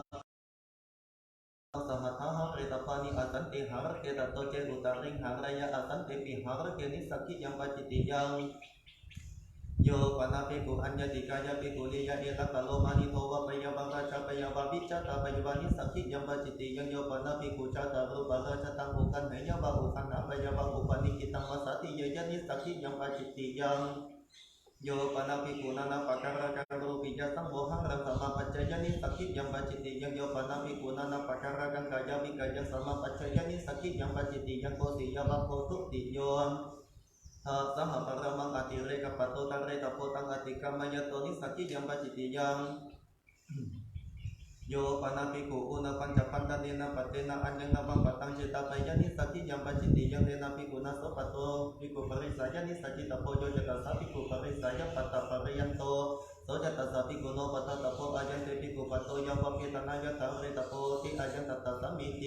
Speaker 2: Sahataha retapani asan tihar ke dato ce utaring haraya asan tepi har ke ni sakit yang baciti yang yo panapi ku anya dikaya pikuliya ila kalomani towa paya baraca paya babica tabayubani sakit yang baciti yang yo panapi ku cata baraca tanggukan hanya babukan apa ya babupani kita masati ya jadi sakit yang baciti yang โยปนาภิกขุนานาปะการะกังรูปิยะสังโมหังรังสัมมาปัจจยนิสักขิยังปัจจิติยังโยปนาภิกขุนานาปะการะกังกายาวิกายะสัมมาปัจจยนิสักขิยังปัจจิติยังโกติยะวะโพตุติโยสหปรมังอติเรกปัตโตตังเรตโพตังอติกามายโตนิสักขิยังปัจจิติยังโยปนาภิกขุอุณปัญจพันธเนนะปัตเตนะอัญญังนะบังปัตตังเจตปายานิสักขิยังปัจจิติยังเนนะภิกขุนะโสปัตโตภิกขุปริสายานิสักขิตโพโยจตัสสะภิกขุปริสายะปัตตปริยันโตโสจตัสสะภิกขุโนปัตตตโพอายันเตภิกขุปัตโตยะวะเกตนายะตังเรตโพติอายันตัสสะมิเต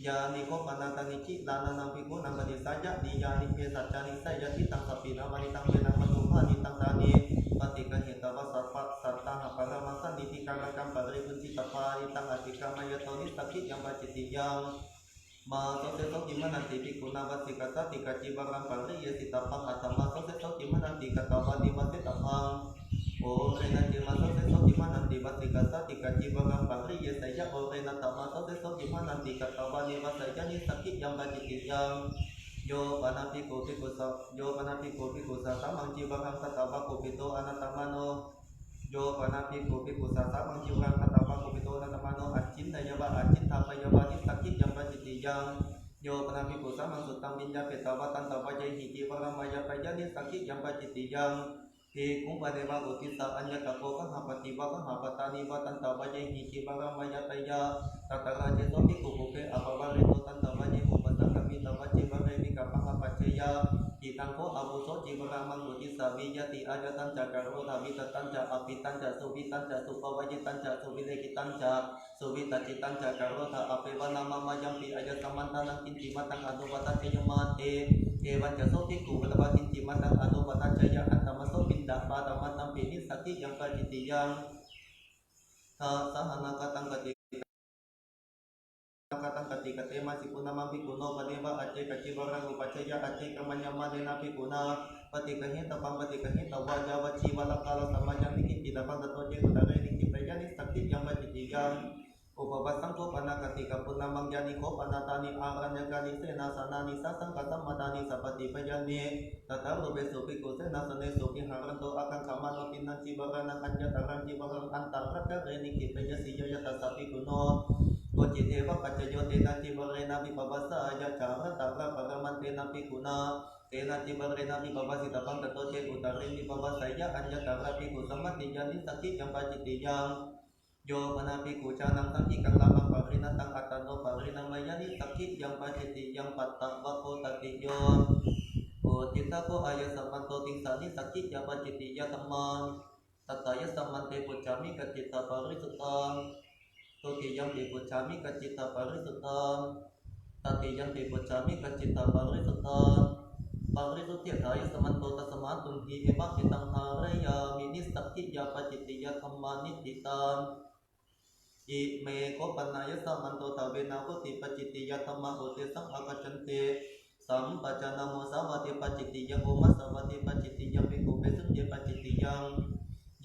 Speaker 2: ยานิโกปนาตานิจิลานานังภิกขุนังปฏิสัจจะนิยานิเกสัจจานิสัยยะทิตังสัพพินามานิตังเวนังมตุภานิตังตานิปฏิกะเหตวะสัพพะสัตตังปะระมังสันนิธิกังกัมปะริปุญจิตปานิตังอติกามายโตนิสักขิยังปัจจิติยังมาโสเสโสกิมานันติภิกขุนาวัสสิกะสติกะจิวรังปะริยสิตปังอัตตมาโสเสโสกิมานันติกะตวะนิวัสสิตปังโอเรนะจิมาโสเสโสกิมานันติวัสสิกะสติกะจิวรังปะริยสัยยะโอเรนะตัมมาโสเสโสกิมานันติกะตวะนิวัสสัยยะนิสักขิยังปัจจิติยังโยปนาภิกขุภิกขุสะโยปนาภิกขุภิกขุสะสัมมังจิวรังสัตตวะโกปิโตอนัตตมโนโยปนาภิกขุภิกขุสะสัมมังจิวรังสัตตวะโกปิโตอนัตตมโนอัจฉินทยะวะอัจฉินทาปยะวะนิสักขิยังปัจจิติยังโยปนาภิกขุสัมมังสุตตังวิญญาเปตวะตันตวะเยหิกิวะรัมมายะปยะนิสักขิยังปัจจิติยังภิกขุปะเดวะอุทิสะอัญญตโกกังหาปฏิวะกังหาปตานิวะตันตวะเยหิกิวะรัมมายะปยะตัตระเจโตภิกขุภูเกอภวะเรโตตันตวะเยหุปสังฆมิตวะจิวะเรมิกะปังอปัจเจยะอิตังโคอาวุโสจิวรามังอุทิสาวิยติอาจตัญจะกะโรธาวิตตัญจะอภิตัญจะสุวิตัญจะสุปวยิตัญจะสุวิเลกิตัญจะสุวิตจิตัญจะกะโรธาอภิวนามามายัมปิอาจสัมมันตานังกินจิมัตังอนุวัตเจยมาเเอวันจะโสภิกขุวัตวะกินจิมัตังอนุวัตเจยะอัตตมโสปินดาปาตมัตตัมปินิสักขิยังปัจจิติยังสหนากตังกติkata ketika tema sikuna mampi kuno padeva aceh kaci barang upacaya aceh kamanyama dena pikuna patika hita pang patika hita wajah waci wala kala sama yang bikin tidak pada toje udara ini kipayani sakti yang bajitigang upabasang ko pana ketika pun namang jani ko pana tani aranya kali sena sana nisa sang kata madani sapati payani tata robe sopi ko sena sene sopi haranto akan kamano pinan cibarana kanja tarang cibarang antara kare ini kipaya siya tasapi kuno Koci dewa pacayo tena cibarena bibabasa aja cara tara paraman tena pikuna tena cibarena bibabasi tapang katoce utarin bibabasa ya anja tara piku sama tijani sakit yang paciti yang yo mana piku canang tangki kang lamang parina tang atano parina mayani sakit yang paciti yang patak bako takti yo o tita ko aya samanto tingsani sakit yang paciti ya teman tataya samante pucami katita parisutang Toti yang dipucami kacita parisutang Tati yang dipucami kacita parisutang Parisuti daya samantota samantun hi emak kitang haraya Minis takti ya paciti ya kamanit ditang I me ko panaya samantota benako ti paciti ya kamahote sang akacante Sam pacana mo sawati paciti ya umas sawati paciti ya piku besun ya paciti yang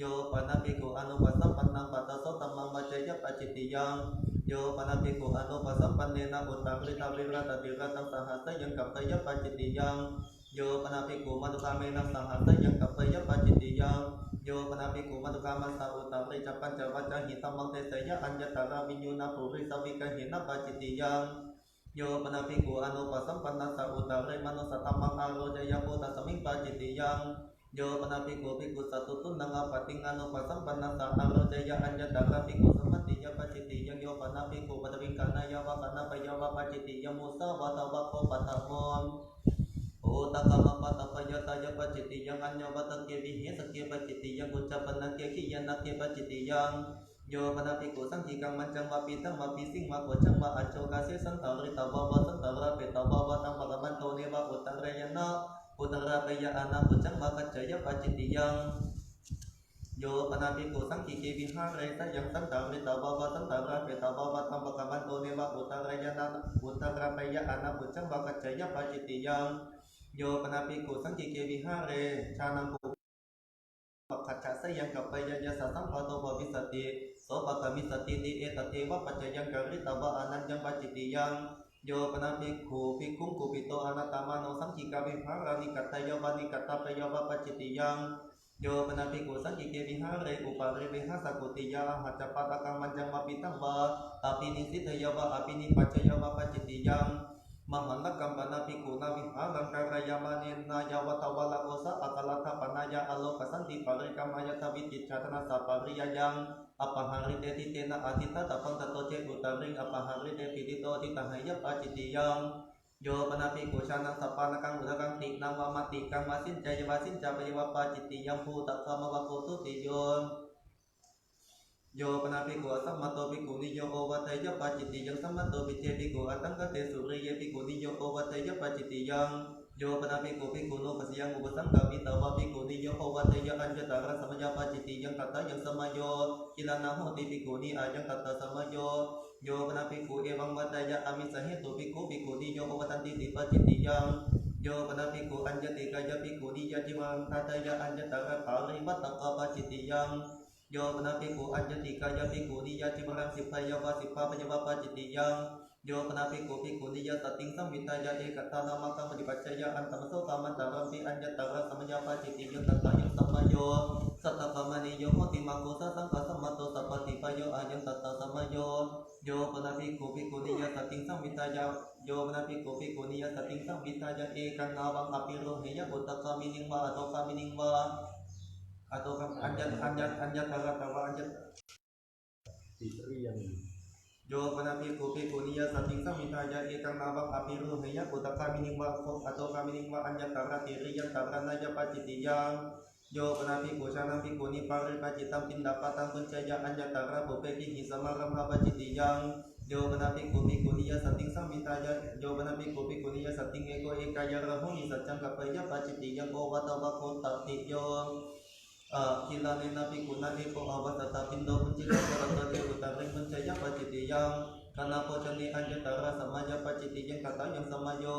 Speaker 2: Yo panapiku anu pasam panang pataso tamang bacaya pacitiyang Yo panapiku anu pasam panena utang rita virata dirata sahasa yang kapaya pacitiyang Yo panapiku madukame nang sahasa yang kapaya pacitiyang Yo panapiku madukama sa utang rita pancawaca hitamang tesaya anjatara vinyuna puri sawika hina pacitiyang Yo panapiku anu pasam panasa utang remano sa tamang aro jaya puta saming pacitiyang Yo panapiku piku satu tunang apating anu pasang panasa aro jaya anja dara piku samati ya paciti yang yo panapiku padawing kana yawa kana payawa paciti yang musa watawako patamon o takama patapaya taya paciti yang anya batang kebihi sakya paciti yang ucapan nakya kiyan nakya paciti yang yo panapiku sang hikang mancang mapitang mapising makocang maaco kasih santari tabawa santara petabawa tang pagaman tonewa utang rayana Utang rapaya anak pucang maka jaya pacitiyang Yo panapiku sang kiki bihare sayang santari tabawa santara petabawa tambakaman tonewa utang rapaya anak pucang maka jaya pacitiyang Yo panapiku sang kiki bihare canang kaca sayang kapaya jasa sampato babisati so pakamisati di etatewa pacayang kari taba anan yang pacitiyang Yo panapiku pikum kupito anatama no sang kika bihara ni kataya bani kata payawa pacitiyang โยปนาภิกขุสังกิเกวิหาเรอุปาเรเวหาสกุติยาหัจจปาตกังมัญจังวาปิตังวาอภินิสิทธยวะอภินิปัจจยวะปัจจิติยังมหันตกัมปนาภิกขุนาวิหารังการายามาเนนายาวตวะละโอสะอัตลัทธปนายาอโลกสันติปาริกัมมายทวิจิตชาตนาสัปปาริยยังอปหาริเตติเตนะอาทิตตะตะปังตะโตเจอุตริงอปหาริเตปิติโตติตหายะปัจจิติยังโยปนาภิกขุชานังสัปปานะกังอุทกังตินังวามาติกังมาสินใจยวาสินจาปยวะปัจจิติยังภูตะคะมะวะโคตุติโยโยปนาภิกขุสัมมาโตภิกขุนิโยโอวัตยปัจจิติยังสัมมาโตภิเจภิกขุอัตตังกเตสุริยภิกขุนิโยโอวัตยปัจจิติยังโยปนาภิกขุภิกขุโนปัสยังอุปสังกามิตาวะภิกขุนิโยโอวัตยอัญญตาระสัมยาปัจจิติยังตัตตะยังสัมมโยกิลานาโหติภิกขุนิอายังตัตตะสัมมโยโยปนาภิกขุเอวังวัตยะอามิสเหตุภิกขุภิกขุนิโยโอวัตันติติปัจจิติยังโยปนาภิกขุอัญญติกายภิกขุนิยจิวังทัตยะอัญญตาระภาริวัตตะปัจจิติยังโยปนาภิกขุอัญญติกายภิกขุนิยจิวังสิพายาวะสิพาพยาวะปัจจิติยังโยปนาภิกขุภิกขุนิยสติงสัมมิตายะเอกตานามังคัมปฏิปัจจยะอันตมโสกามันตารัมปิอัญญตาระสัมยาปัจจิติยังตัตตะยังสัมมโยสัตตะกามณิโยโหติมังคุสะสังฆสัมมาโตสัพพติปโยอายังตัตตะสัมมโยโยปนาภิกขุภิกขุนิยสติงสัมมิตายะโยปนาภิกขุภิกขุนิยสติงสัมมิตายะเอกังนาวังอภิโรเหยะอุตตะกามินิงวะอโตกามินิงวะatau anjat tawa anjat jo panapi kopi kunia sating samitaya ekang nabak apiru heya kota kami ningwa atau kami ningwa anjat tara tiriyan tarana ja pacitiyang jo panapi kusana pikuni pari pacitam pindapatan pencaya anjat tara bopeki hisamaram pacitiyang jo panapi kopi kunia sating samitaya jo panapi kopi kunia sating eko ekaya rahuni sacang kapaya pacitiyang ko watawa kota tiyong kilane nabi kuna eko awas tatapindo pencila karata utari pencaya pacitiyang karena pocani anjatara samaja pacitiyang kata yang samayo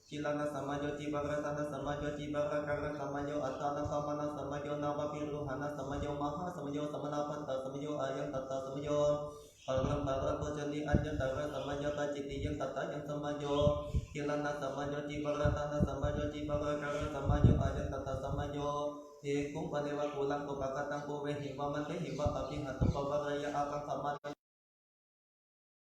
Speaker 2: kilana samajo cibara sana samajo cibara kara samajo atana kamana samajo nawapiruhana samajo maha samajo samanapata samajo ayang tata samajo alam para pocani anjatara samaja pacitiyang kata yang samajo kilana samajo cibara sana samajo cibara kara samajo ayang tata samajo Ikum padewa pulang ke bakatang kowe himba mante himba tapi hatu pabaraya akang sama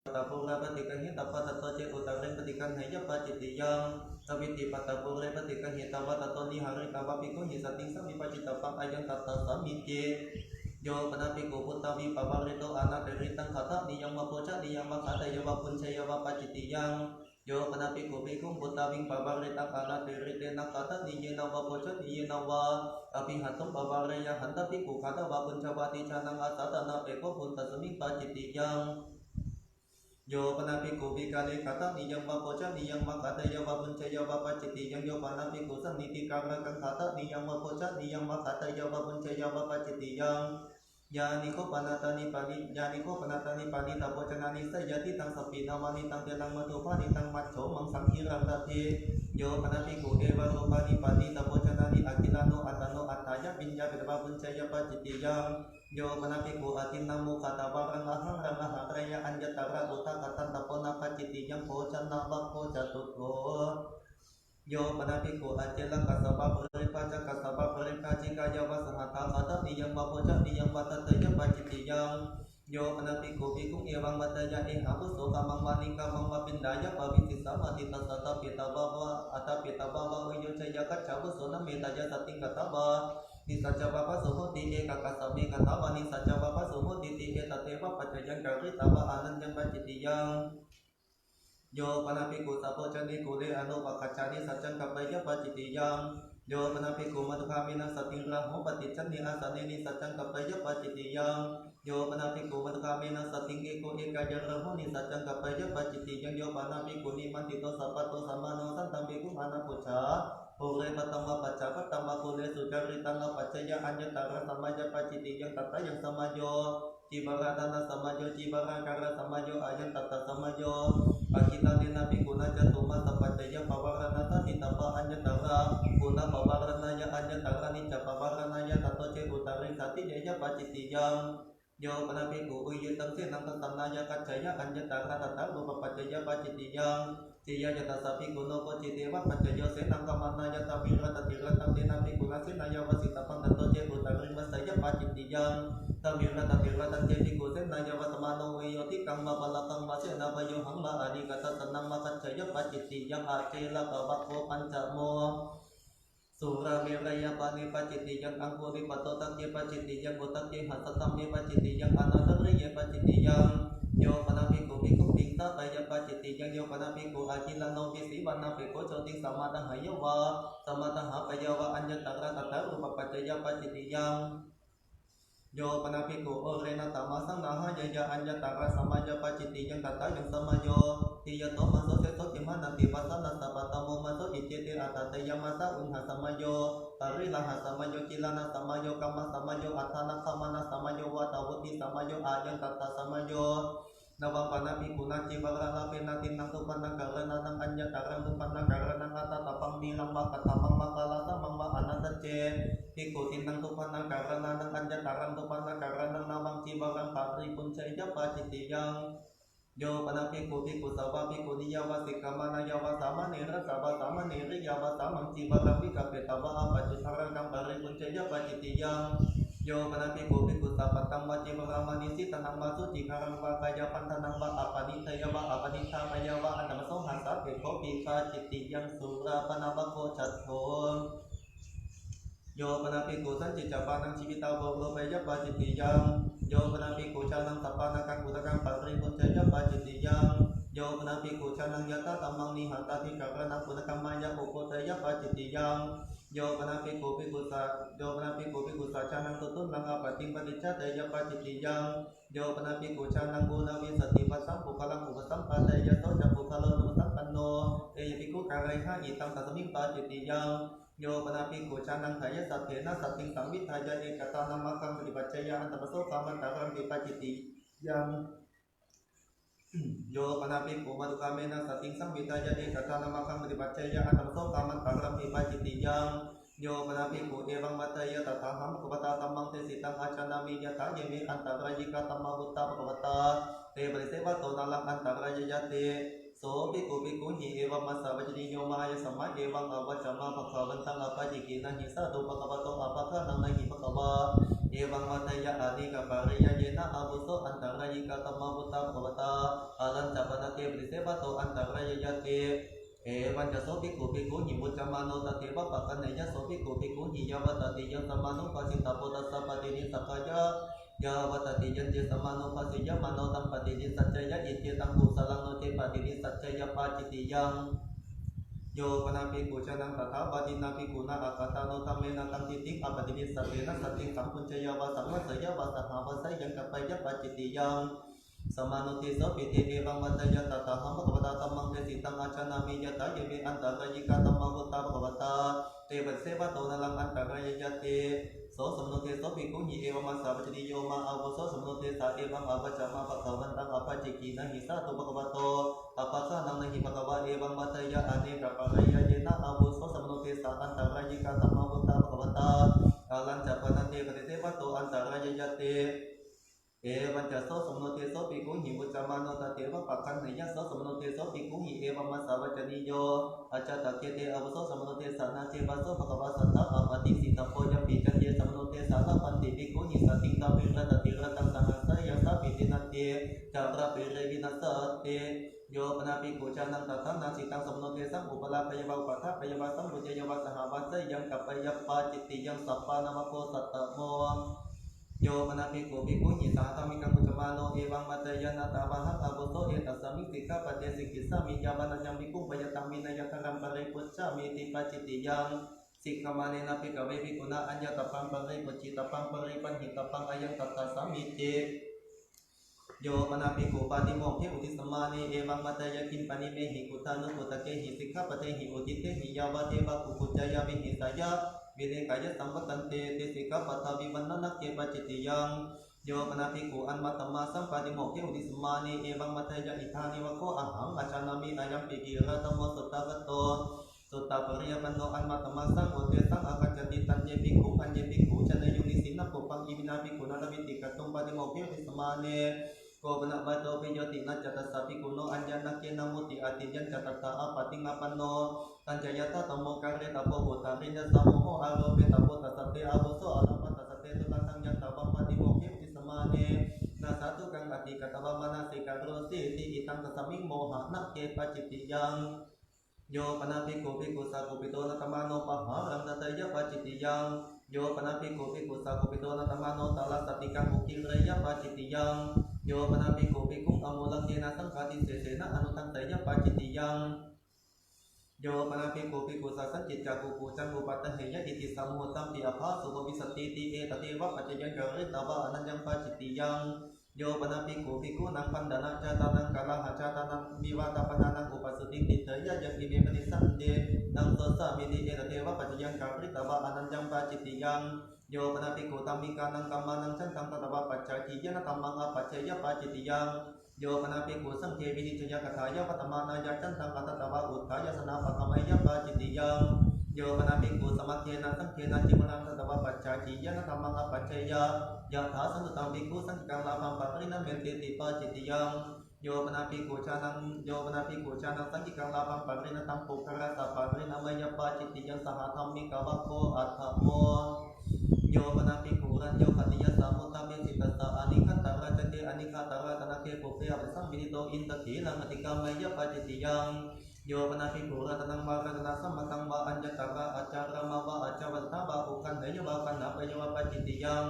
Speaker 2: tapura patikan hita patato ce utaren patikan haya pacitiyang tapi di patapure patikan hita patato ni hari kawapiku hisating sami pacitapang ayang tata samike yo panapi kuput tabi pabarito anak deritang kata ni yang mapoca ni yang makata yawa punca yawa pacitiyang yo panapi kopi kumput tabing pabarita kana tirite nakata ni yenawa poca ni yenawa api hatum pabaraya hantapi kukata wapun cabati canang asata na eko punta seming pacitiyang yo panapi kopi kali kata ni yang mapoca ni yang makata yawa punca yawa pacitiyang yo panapi kusan niti karakan kata ni yang mapoca ni yang makata yawa punca yawa pacitiyang Yaniko panatani pani tapo cenani sejati tang sapi namani tang telang matupani tang maco mangsang hirang tati yo panapi ku ewa rupani pani tapo cenani akilano atano ataya binja bedaba buncaya pacitiyang yo panapi ku atin namu kata barang ahang rangah raya anjatara uta katan tapo napacitiyang pocan nabak poca tutlo Yo panapi ku ajelang kasaba perikaja kasaba perikaji kaya wasahata kata niyang mapoca niyang patataya pacitiyang Yo panapi ku bikung ewang mataya habu soka mangwani kamang mapindaya pabitisa matita sata pitabawa ata pitabawa uyo caya kacabu sona metaya sating kataba Nisaja bapa suhu di kakasami kataba nisaja bapa suhu di tatewa pacayang kari taba anan yang pacitiyang Yo panapi ku sapo cani kule anu pakacani sacang kapaya pacitiyang Yo panapi ku madhukamina sating rahu patican ni asane ni sacang kapaya pacitiyang Yo panapi ku madhukamina sating eko ekaya rahu ni sacang kapaya pacitiyang Yo panapi ku ni mantito sapato samano santambi ku mana puca Ure patama paca patama kule sujari tanga pacaya anjatara samaja pacitiyang tata yang samajo Cibara tanah samajo cibara kara samajo ayat tata samajo Akita ni nabi kuna jatuma tapacaya pawarana tani tapa anjatara Kuna pawarana ya anjatara ni capawarana ya tato ce utari sati jaya pacitiyang Yo panapi ku uyu tangsi nang tanah ya kacaya anjatara tata lupa pacaya pacitiyang Siya jata sapi kuno ko citewa pacayo senang kamana ya tabira tatira tamde nabi kuna senaya wasitapang tato ce
Speaker 4: ติยังตามิรัตติรัตเจติกุเสนายวัตมาโนเวโยติกังมาปะละกังมาเสนาปโยหังมาอดิกตัสนังมาคัจฉยปัจจิติยังอาเจละกะวะโคปัญจโมสุราเมรยปานิปัจจิติยังอังคุริปัตโตตักเยปัจจิติยังโกตักเยหัสตัมเยปัจจิติยังอนันตริเยปัจจิติยังโยปนาภิกขุภิกขุติงตาตายปัจจิติยังโยปนาภิกขุอาคิลันโนวิสีวันนาภิกขุโชติสัมมาตังหายวะสัมมาตังหาปยาวะอัญญตระตัตถะรูปปัจจยปัจจิติยังโยปนาภิกขุโอเรนะตัมมาสังนาหายยะอัญญตระสัมมาญปัจจิติยังตัตถะยังสัมมาโยติยโตมัสโสเสโสติมานันติปัสสนัสสะปัตตโมมัสโสอิเจติอัตตะยมัสสะอุณหสัมมาโยปริลหะสัมมาโยกิลานะสัมมาโยกัมมะสัมมาโยอัฏฐานะสัมมานะสัมมาโยวะตวุติสัมมาโยอายังตัตตะสัมมาโยนวปนาภิกขุนาจิวะระลาเปนาตินังตุปันนังกะระนังอัญญตระตุปันนังกะระนังอัตตะปังมีลังวะกัตตะมังมะกะลาสะมังวะอนันตเจภิกขุตินังตุปันนังกะระนังอัญญตระตุปันนังกะระนังนามังจิวะรังปาริปุญชัยยะปาจิติยังโยปนาภิกขุภิกขุสาวะภิกขุนิยาวะสิกขามานายาวะสามะเนระสาวะสามะเนริยาวะสามังจิวะรังวิกะเปตาวะอาปัจจุทารังกังปาริปุญชัยยะปาจิติยังโยปนาภิกขุภิกขุสัพพะตังวะจิวะรามานิสิตนังวะสุจิคารังวะกายปันธนังวะอปานิทยวะอปานิธามายาวะอันตมโสหัสสะเปโคปิกาจิตติยังสุราปนาวะโคจัตโธโยปนาภิกขุสันจิจปานังชีวิตาวะโลภยะปาจิติยังโยปนาภิกขุชานังสัพพานังกังกุตกังปาริปุญชัยยะปาจิติยังโยปนาภิกขุชานังยะตะตัมมังนิหัตตาทิกะระนังปุณกัมมายะโอโคตยะปาจิติยังโยปนาภิกขุภิกขุสาโยปนาภิกขุภิกขุสาชานังตุตุนังอปติปฏิจจตยะปาจิติยังโยปนาภิกขุชานังกุณวิสติปัสสัมปุคลังอุปสัมปะเตยะโตจักปุคโลนุสัมปันโนเอยภิกขุกะไรหะอิตังตัสมิงปาจิติยังโยปนาภิกขุชานังขายสัตเถนะสัตติงสังวิทายะเอกตานัมมะคังปฏิปัจจยะอันตมโสกามันตะรังปิปาจิติยังโยปนาภิกขุมาตุกาเมนะสัตติงสังวิทายะเอกตานัมมะคังปฏิปัจจยะอันตมโสกามันตะรังปิปาจิติยังโยปนาภิกขุเอวังมัตตยะตถาหัมภควตาตัมมังเตสิตังอาชานามิยะถาเยเมอันตรายิกาตัมมาวุตตาภควตาเตปริเสวะโตนาลังอันตรายยะเตโสภิกขุภิกขุหิเอวัมมัสสะวัจจิโยมายะสัมมาเอวังอวัจจมาภคะวันตังอปาจิกินะหิสะตุภควโตอภะคะนังนะหิภควาเอวังมัตตยะอาดิกะปะริยะเยนะอาวุโสอันตรายิกาตัมมาวุตตาภควตาอาลันจะปนะเตปริเสวะโตอันตรายยะเตเอวันจะโสภิกขุภิกขุหิมุจจมาโนตติวะปะกันเนยะโสภิกขุภิกขุหิยะวะตติยังสัมมานุปัสสิตาโพตัสสะปฏินิสักขะยะยะวะตติยันเจสัมมานุปัสสิยะมโนตัมปฏินิสัจจยะอิเจตังกุสลังโนเจปฏินิสัจจยะปาจิติยังโยปนาภิกขุชานังตถาปฏินาภิกขุนาอัคตาโนธัมเมนะตัมติติงอปฏินิสัตเตนะสัตติงสัมพุญชยะวะสังวะสยะวะสหาวะสยังกัปปะยะปาจิติยังสมานุติโสปิเตเอวังวัตยะตถาหัมภควตาตัมมังเตสิตังอาชานามิยะถาเยเมอันตรายิกาตัมมาวุตตาภควตาเตปะเสวะโตนะลังอันตรายยะเตโสสมโนเตโสภิกขุหิเอวัมมัสสะวัจจิโยมาอาวุโสสมโนเตสาเอวังอวัจจมาภคะวันตังอปาจิกินะหิสะตุภควโตอภะคะนังนะหิภควะเอวังวัตยะอเนกะปะริยะเยนะอาวุโสสมโนเตสาอันตรายิกาตัมมาวุตตาภควตาอาลันจะปะนันเตปะเสวะโตอันตรายยะเตเอวันจะโสสมโนเตโสภิกขุหิมุจจมาโนตเตวะปะคันเนยะโสสมโนเตโสภิกขุหิเอวัมมัสสะวัจจิโยอาจาตะเกเตอาวุโสสมโนเตสานาเจวะโสภควะสัตตะอปฏิสิตโพยปิจันเยสมโนเตสานะปันติภิกขุหิสัตติงตามิระตติระตังสหัสสะยะสะปิตินัตเตจาระเปเรวินัสสะเตโยปนาภิกขุชานังตถานาสิตังสมโนเตสังอุปลาภยวะอุปทะภยวะสัมพุญชยวะสหวัสสยังกัปปะยะปาจิติยังสัพพานามโคสัตตโมโยปนาภิกขุภิกขุหิสาธามิกังกุจมาโนเอวังมัตตยะนาตาบาหังอาวุโสเอตัสสมิงสิกขาปะเตสิกิสามิยาวันยังภิกขุปยตังวินัยตรังปริปุจฉามิติปัจจิติยังสิกขมาเนนะภิกขเวภิกขุนะอัญญตปังปริปุจจิตปังปริปันหิตปังอายังตัตตะสามิเจโยปนาภิกขุปาติโมกข์อุทิสมาเนเอวังมัตตยะคิมปนิเมหิกุตานุกุตะเกหิสิกขาปะเตหิอุทิเตหิยาวะเทวะกุกุจจยะวิหิสายะวิเนกายะสัมปตันเตเตสิกขาปะทาวิวันนะนักเกปะจิติยังโยปนาภิกขุอันมัตตมาสัมปาติโมกข์อุทิสมาเนเอวังมัตตยะอิธานิวะโคอะหังอาชานามิอายัมปิกิระตัมโมสุตตะกะโตสุตตะปริยปันโนอันมัตตมาสังโอเตสังอาคัจจติตันเยภิกขุอันเยภิกขุชนยุนิสินะปุปังอิมินาภิกขุนาวิติกะตุมปาติโมกข์อุทิสมาเนโกปนะบาโตปิโยตินะจัตตสัพพิกุโนอัญญนักเกนะมุติอาติยันจัตตะอปติงอปันโนตัญจยตะตัมโมกะเรตะโพโหตาริยสัมโมโหอารโรเปตะโพตัสสะเตอาวุโสอะระหะตัสสะเตตุตังสังยัตตะวัมป ปัจจิติยังโยปนาภิกขุภิกขุสักขุปิโตนะธรรมาโนปหารังตเตยะปัจจิติยังโยปนาภิกขุภิกขุสักขุปิโตนะธรรมาโนตาลสติกังมุกิเรยะปัจจิติยังโยปนาภิกขุภิกขุอโมลังเกนะสังฆาติเสเสนะอนุทังเตยะปัจจิติยังโยปนาภิกขุภิกขุสัสสัจจิจักขุปูจังอุปัตตเหยะอิติสัมโหตัมปิอภาสุภวิสติติเอตเทวะปัจจยังกริตาวะอนัญญังปัจจิติยังโยปนาภิกขุภิกขุนังปันดานะจาตานังกาลาหะจาตานังวิวาตปนานังอุปสุติติเถยะยังอิเมปนิสันเดนังโสสะมิติเอตเทวะปัจจยังกริตาวะอนัญญังปัจจิติยังโยปนาภิกขุตัมมิกานังกัมมานังฉันตังตตวะปัจจัยทิยะนะตัมมังอปัจเจยะปัจจิติยังโยปนาภิกขุสังเทวินิจยะกถายะวัตมานายะฉันตังอัตตวะอุทธายะสนาปะกมัยยะปัจจิติยังโยปนาภิกขุสมัคเทนะสังเทนะจิมนังตตวะปัจจัยทิยะนะตัมมังอปัจเจยะยะถาสันตุตังภิกขุสังฆังลาภังปะรินะเมติติปัจจิติยังโยปนาภิกขุชานังสังฆังลาภังปะรินะตัมปุคระตะปะรินะมยะปัจจิติยังสหธรรมิกวะโคอัตถโมโยปนาภิกขุรัญโยคติยะสามุตตะเมสิตัสสะอานิคัตตะราชเตอานิคัตตะราตนะเกปุเปอะสัมมินิโตอินตถีลังอติกามยะปัจจิติยังโยปนาภิกขุรัตนังวารัตนะสัมมตังวาอัญญตระอาจารมาวาอาจาวัตถะวาอุคันเนยวาคันนะปะยวะปัจจิติยัง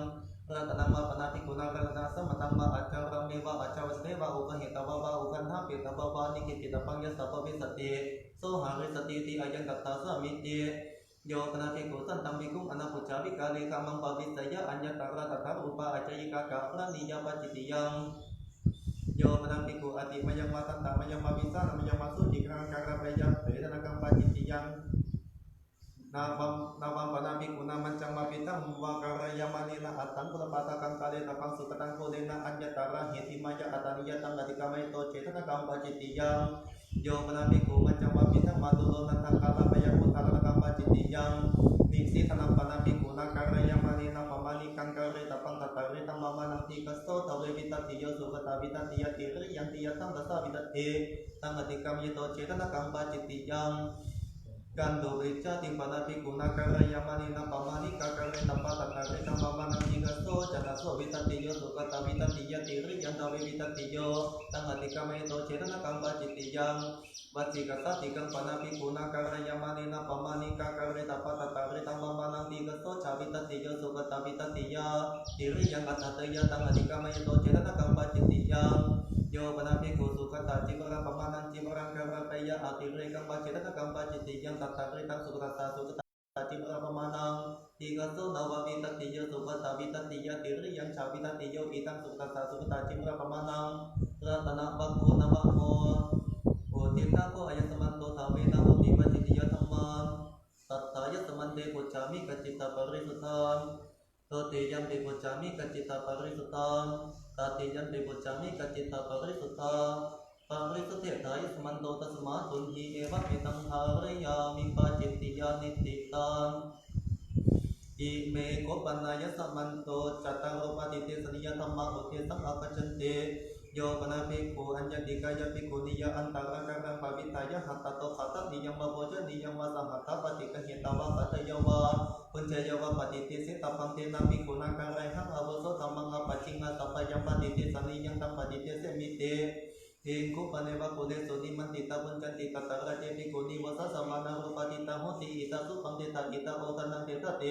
Speaker 4: รัตนังวาปนาภิกขุนังรัตนะสัมมตังวาอาจารเมวาอาจาวัสเตวาอุคหิตวาอุคันหะปิตวาวานิกิปิตปังยะสัพพวิสติโสหะริสติติอายังกัตตาสมิติโยปนาภิกขุสันตัมภิกขุอนาปุจจาวิกาเลกัมมังปวิสยะอัญญตระตถาอุปาอาจยิกากะพระนิยปัจจิติยังโยปนาภิกขุอติมยังมาตันตามยังมาวิสานามยังมาสุจิกังกังปะยังเตนะกังปัจจิติยังนาวัมปนาภิกขุนามันจังมาปิตังวะการยามานินะอัตตังกุลปาตะกังกาเลตะปังสุตตังโคเดนะอัญญตระเหติมายะอัตตานิยตังอติกามยโตเจตนะกังปัจจิติยังโยปนาภิกขุมันจังมาปิตังมาตุโลนันทังกาลามยะพุทธะนะกังปัจจิติยังนิสิตนังปนาภิกขุนาการยามานินะปมานิกังกาเลตะปังตตะเรตัมมามานังติกัสโตตะเววิตติโยสุขตาวิตติยติริยังติยตังตัสสะวิตติตังอติกามยโตเจตนะกังปัจจิติยังกันโดวิจติปนาภิกขุนาการยามานินะปมานิกังกาเลตะปังตตะเรตัมมามานังติกัสโตจัตตะโสวิตติโยสุขตาวิตติยติริยังตะเววิตติโยตังอติกามยโตเจตนะกังปัจจิติยังวัจจิกัสสติกังปนาภิกขุนาการยามานินะปมานิกังกาเลตะปังตตะเรตัมมามานังติกัสโตชาวิตติโยสุขตาวิตติยะติริยังอัตตะยะตังอติกามยโตเจตนะกังปัจจิติยังโยปนาภิกขุสุขตาจิมรังปมานังจิมรังกะระปะยะอติเรกังปัจเจตนะกังปัจจิติยังตัตตะเรตังสุขตาจิมรังปมานังติกัสโตนาวะวิตติโยสุขตาวิตติยะติริยังชาวิตติโยอิตังสุขตาจิมรังปมานังรัตนะบัคโคนะบัคโคโอติตะโกอายสมันโตทาเวนะโหติปัจจิติยะธัมมังตัตตายะสมันเตปุจจามิกัจจิตตปริสุทธังโตติยัมปิปุจจามิกัจจิตตปริสุทธังตติยัมปิปุจจามิกัจจิตตปริสุทธังปริสุทธิทายะสมันโตตัสมาตุนหิเอวะมิตังหาริยามิปัจจิติยานิติตังอิเมโกปันนายะสมันโตจัตตังโรปฏิเทสนิยธัมมังอุเทสังอาคัจฉันเตโยปนาภิกขุอัญญติกายภิกขุนิยะอันตระกังภาวิตายะหัตตะโตขัตตะนิยังมาโพชนิยังมาสหัตถะปฏิกหิตาวะปัจจยวะปุญจยวะปฏิติสิตปังเตนะภิกขุนาการหังอวโสธัมมังอปัจฉิงะสัพพยังปฏิติสนิยังตังปฏิติเสมิเตทิงคุปะเนวะกุเลสุนิมันติตาปุญจันติกัตตะระเจภิกขุนิวสัสสะมานังรูปติตาโหติอิตาสุปังเตตะอิตาโอทนังเตตะเต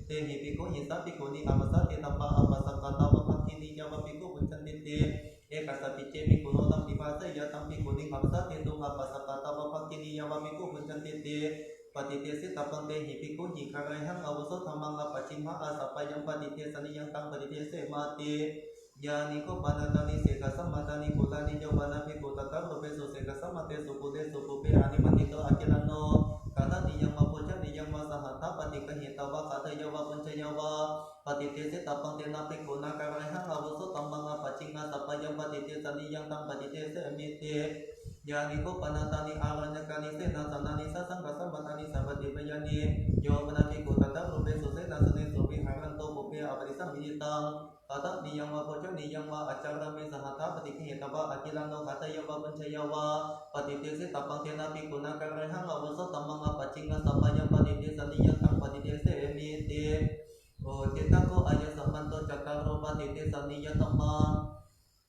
Speaker 4: เตหิภิกขุหิสัพภิกขุนิอมัสสะเตตัมปะอัปปะสังกัตตะวะภักขินิยวะภิกขุปุญจันติเตเอกสัพพิเจภิกขุโนตัมปิภาเสยะตัมภิกขุนิอัปสัตเตตุงอัปปะสังกัตตะวะภักขินิยวะภิกขุปุญจันติเตปฏิเทสิตปังเตหิภิกขุหิคารหังอวโสธัมมังอปัจฉิมะอาสัพพยังปฏิเทสนิยังตังปฏิเทเสมาเตยานิโกปานาตานิเสกสัมมาตานิโกตานิโยปานาภิกขุตตะโรเปสุเสกสัมมาเตสุปุเตสุปุเปอานิมันติโตอากิรันโนกาลนิยังมาโพชนิยังมาสหัตถะปฏิกหิตาวะคัตยวะปุญจยวะปฏิเทสิตปังเตนะภิกขุนาการหังอวโสธัมมังอปัจฉิงะสัพพยังปฏิเทสนิยังตังปฏิเทเสมิเตยานิโกปานาตานิอารัญญกานิเสนาสนานิสังฆสัมปทานิสัพพติปยานิโยปนาภิกขุตตะโรเปสุเสนาสเนสุวิหารันโตปุเปอปฏิสัมมิตังตัตนิยังวะโพชนิยังวะอาจารเมสหัตถะปฏิขิตาวะอกิลันโนขัตยวะปุญชยวะปฏิเทสิตปังเตนะภิกขุนาการหังอวโสธัมมังอปัจฉิงะสัพพยังปฏิเทสนิยังตังปฏิเทเสมิเตโอติตะโกอายะสัมมันโตจักตังโรปฏิเทสนิยธัมมัง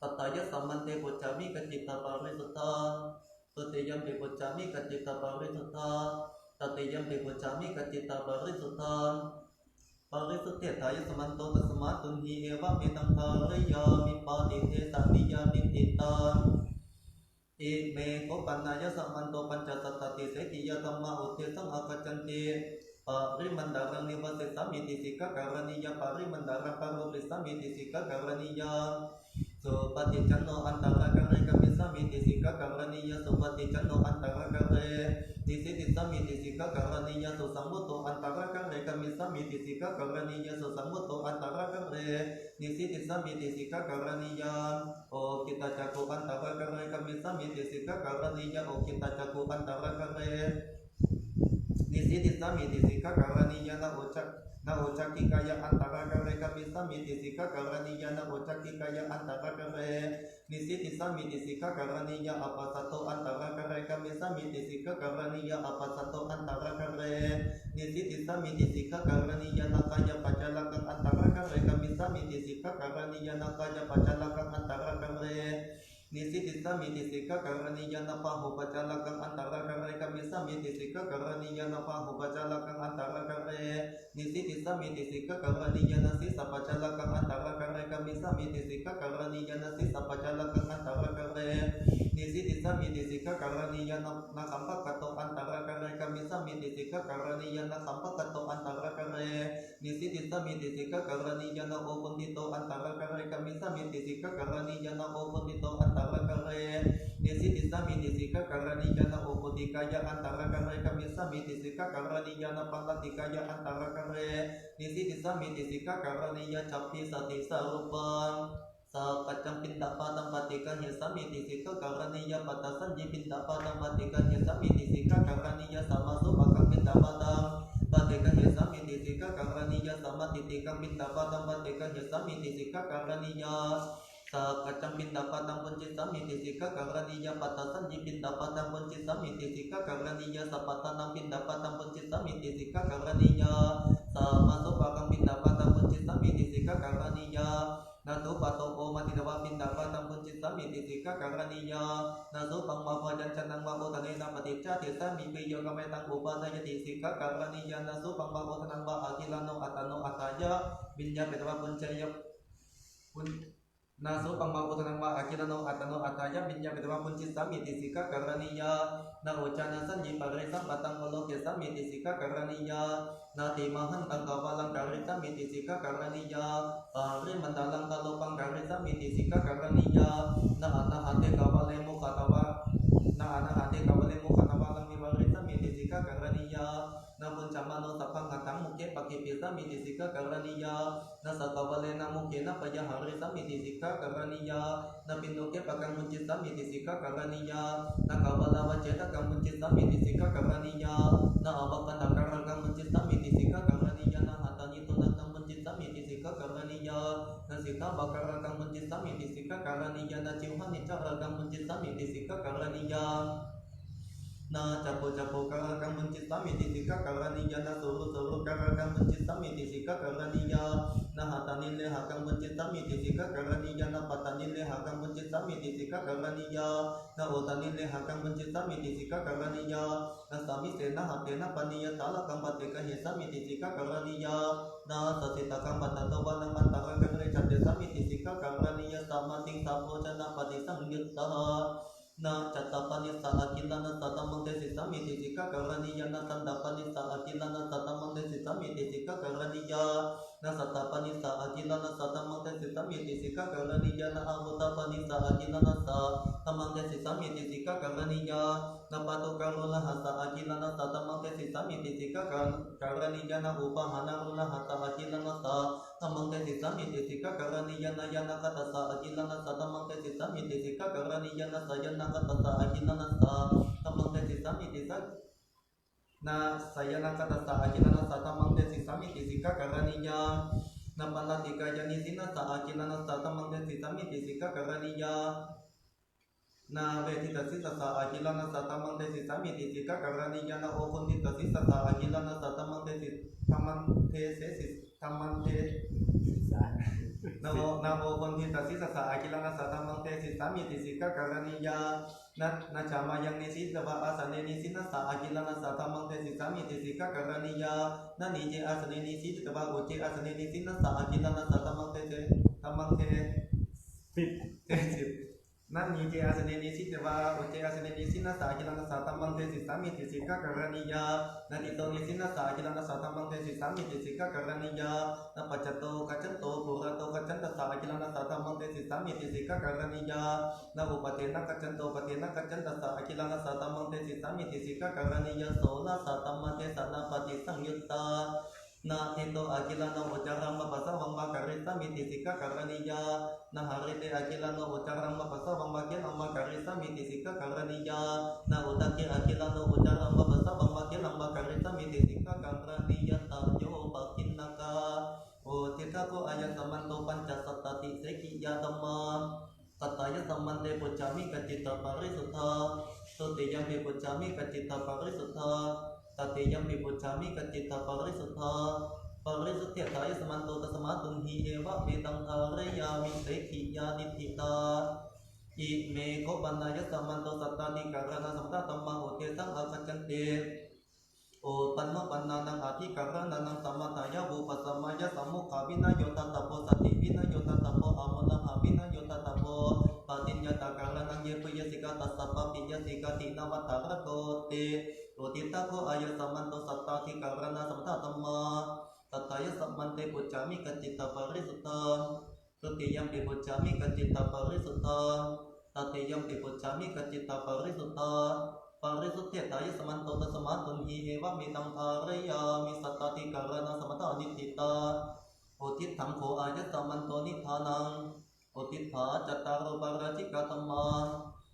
Speaker 4: ตัตตายะสัมมันเตปุจจามิกัจจิตตปริสุทธังโต Tutiyampi pucami kacita parisuta. Tatiyampi pucami kacita parisuta. Parisutethaya samanto tasmatun hi eva mitang paraya mipadite satiya ditita. Me ko panaya samanto pancatati setiya tamma utesang akacanti. Pari mandarang nivase samitisika karaniya pari mandarang parubri samitisika karaniya. Supati cano antara kare kami samitisika karaniya supati cano antara kare. Nisi samitisika karaniya susamuto antara kare kami samitisika karaniya susamuto antara kare. Nisi samitisika karaniya. O kita cakup antara kare kami samitisika karaniya. O kita cakup antara kare. Nisi samitisika karaniya na ucak kikaya antara kare kami samitisika karaniya na ucak kikaya antara kare. Nisi samitisika karaniya apa satu antara kare kami samitisika karaniya apa satu antara kare. Nisi samitisika karaniya na kaya pacalakan antara kare kami samitisika karaniya na kaya pacalakan antara kare. Nisi samitisika karaniya na pahu pacalakan antara kare kami samitisika karaniya na pahu pacalakan antara kare. Nisi samitisika karaniya na sisa pacalakan antara kare kami samitisika karaniya na sisa pacalakan antara kare. Nisi samitisika karaniya na kampak kato antara kare kami samitisika karaniya na kampak kato antara kare. Nisi samitisika karaniya na opun dito antara kare kami samitisika karaniya na opun dito antara kare. Nisi samitisika karaniya na opun dikaya antara kare kami samitisika karaniya na pangkatikaya antara kare. Nisi samitisika karaniya capi sati sarupang. Sa kacang pinta patang patikan ya samitisika karaniya patasan ji pinta patang patikan ya samitisika karaniya sama subakang pinta patang patikan ya samitisika karaniya sama titikang pinta patang patikan ya samitisika karaniya. Sa kacang pinta patang punci samitisika karaniya patasan ji pinta patang punci samitisika karaniya sa patanang pinta patang punci samitisika karaniya. Sa masuk bakang pinta patang punci samitisika karaniya. Nasu patoko matidawa pinta patang punci samitisika karaniya. Nasu pangmapa dan canang mako tanena patica tisa mipiyo kametang upana yatisika karaniya. Nasu pangmako tanang ba akilano atano ataya binya pedawa puncaya Nasu pangmako tanang ba akilano atano ataya binya pedawa punci samitisika karaniya. Na ucana sanji paresang batang olok ya samitisika karaniya. Na timahan tangkapalang dari samitisika karaniya. Pari mendalang kalopang dari samitisika karaniya. Na anak hati kawalemu katawa. Na anak hati kawalemu katawalang miwari samitisika karaniya. Na puncamano sapang hatang muke pakai pisa mitisika karaniya. Na sakawalena muke na payahari samitisika karaniya. Na pinduke pakang munci samitisika karaniya. Na kawalawa cetak kang munci samitisika karaniya. Na abakan nakar kang munci samitisika karaniya. Na hatan itu kang munci samitisika karaniya. Na sita bakar kang munci samitisika karaniya. Na ciuhan icara kang munci samitisika karaniya. Na capo-capo karakang mencipta mitisika karaniya. Na suruh-suruh karakang mencipta mitisika karaniya. Na hatanile hakang mencipta mitisika karaniya. Na patanile hakang mencipta mitisika karaniya. Na utanile hakang mencipta mitisika karaniya. Na sami sena hatena paniya talakang pateka hesa mitisika karaniya. Na sasitakang patatawa ng antara kagreca desa mitisika karaniya. Sama ting sapo cana patisang yutaha. Na catapan sa akila na tatamang desisa mitisika karaniya. Na tandapan sa akila na tatamang desisa mitisika karaniya. Na satapan sa akila na tatamang desisa mitisika karaniya. Na agutapan sa akila na tatamang desisa mitisika karaniya. Na patukarula hasa akila na tatamang desisa mitisika karaniya. Na upahana rula hasa akila na tatamang desisa mitisika karaniya. Na yana kata sa akila na tatamang desisa mitisika karaniya. Na sayana kata sa akila na tatamang desisa mitisika na saya nakata sa akila na tatamang desisa mitisika karaniya. Na palatika janisina sa akila na tatamang desisa mitisika karaniya. Na vetita sisa sa akila na tatamang desisa mitisika karaniya. Na opundita sisa sa akila na tatamang desisa นะโมนะโมคนทิตัสสิสัสสะอากิลังสัตตัมมังเตสิสามิติสิกะกะรณียานะจามายังนิสิสวะอาสเนนิสินัสสะอากิลังสัตตัมมังเตสิสามิติสิกะกะรณียานะนิเจอาสเนนิสิตวะโอเจอาสเนนิสินัสสะอากิลังสัตตัมมังเตเจตัมมังเต10นั่นนิเจอาสเนนิสิตวะโอเจอาสเนนิสินัสสะอากิลังสัตตัมมังเตสิสามิติสิกะกะรณียานะนิโตนิสินัสสะอากิลังสัตตัมมังเตสิสามิติสิกะกะรณียานะปัจจโตกัจจโตปุระโตกัจจันตสะอากิลังสัตตัมมังเตสิสามิติสิกะกะรณียานะอุปเทนะกัจจันโตปเทนะกัจจันตสะอากิลังสัตตัมมังเตสิสามิติสิกะกะรณียาโสนะสัตตัมมังเตสนะปฏิสังยุตตานะเอโตอากิลังอุจารังมะปัสสะวังมะกะริสามิติสิกะกะรณียานะหาริเตอากิลังอุจารังมะปัสสะวังมะเกลังมะกะริสามิติสิกะกะรณียานะอุตะเกอากิลังอุจารังมะปัสสะวังมะเกลังมะกะริสามิติสิกะกะรณียาตะโยปะกินนะกาโอทิทะโกอายะสัมมันโตปัญจสัตตติเสกิยาธัมมาสัตตายะสัมมันเตปุจจามิกัจจิตตปริสุทธาตุติยัมปิปุจจามิกัจจิตตปริสุทธาตติยัมปิปุจจามิกัจจิตตปริสุทธาปริสุทธิทายะสัมมันโตตัสมาตุนหิเอวะเมตังทาเรยามิเสกิยานิธิตาอิเมโกปันนายะสัมมันโตสัตตานิการณะสัมตตัมมังโอเทสังอาคัจจันเตโอปันโนปันนานังอาทิการณะนังสัมมาตายะบุปัสสมายะสัมมุขาวินัยโยตัตตะโพสติวินัยโยตัตตะโพอามนังอาวินัยโยตัตตะโพปฏิญญาตการณังเยปุยสิกาตัสสะปะปิญญสิกาตินาวัตตะระโตเตโอติตะโกอายะสัมมันโตสัตตาทิการณะสัมตตัมมาตัตายะสัมมันเตปุจจามิกัจจิตตปริสุทธังตุติยัมปิปุจจามิกัจจิตตปริสุทธังตติยัมปิปุจจามิกัจจิตตปริสุทธังปริสุทธิตายะสัมมันโตตัสมาตุนหิเอวะเมตังทาเรยามิสัตตติการณะสัมตานิติตาโอทิทังโฆอายะสัมมันโตนิธานังโอทิฏฐาจัตตารปาราชิกาธัมมา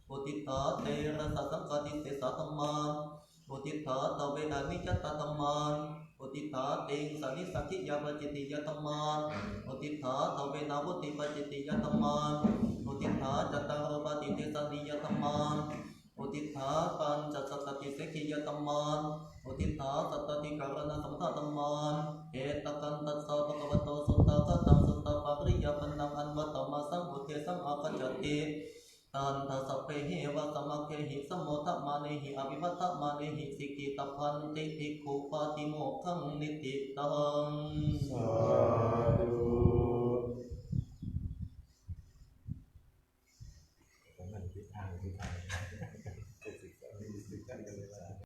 Speaker 4: โอทิฏฐาเตระสะสังฆาติเสสะธัมมาโอทิฏฐาตเวอามิจัตตธัมมาโอทิฏฐาเตงสันนิสักขิยาปจิตติยธัมมาโอทิฏฐาตเวนาวุติปจิตติยธัมมาโอทิฏฐาจัตตารปฏิเทสนิยธัมมาโอทิฏฐาปัญจสัตตติเสกิยธัมมาโอทิฏฐาสัตตติการณะสัมตธัมมาเอตกันตัสสะภะคะวะโตสุตตะกะตังสุตตะปะริยปันนังอันวัตตมาสังอุเทสังอาคัจจติตันทัสสะเพหิวะสมัคเคหิสมโมทะมาเนหิอภิวัตมาเนหิสิกิตพันติภิกขุปาติโมกขังนิติตัง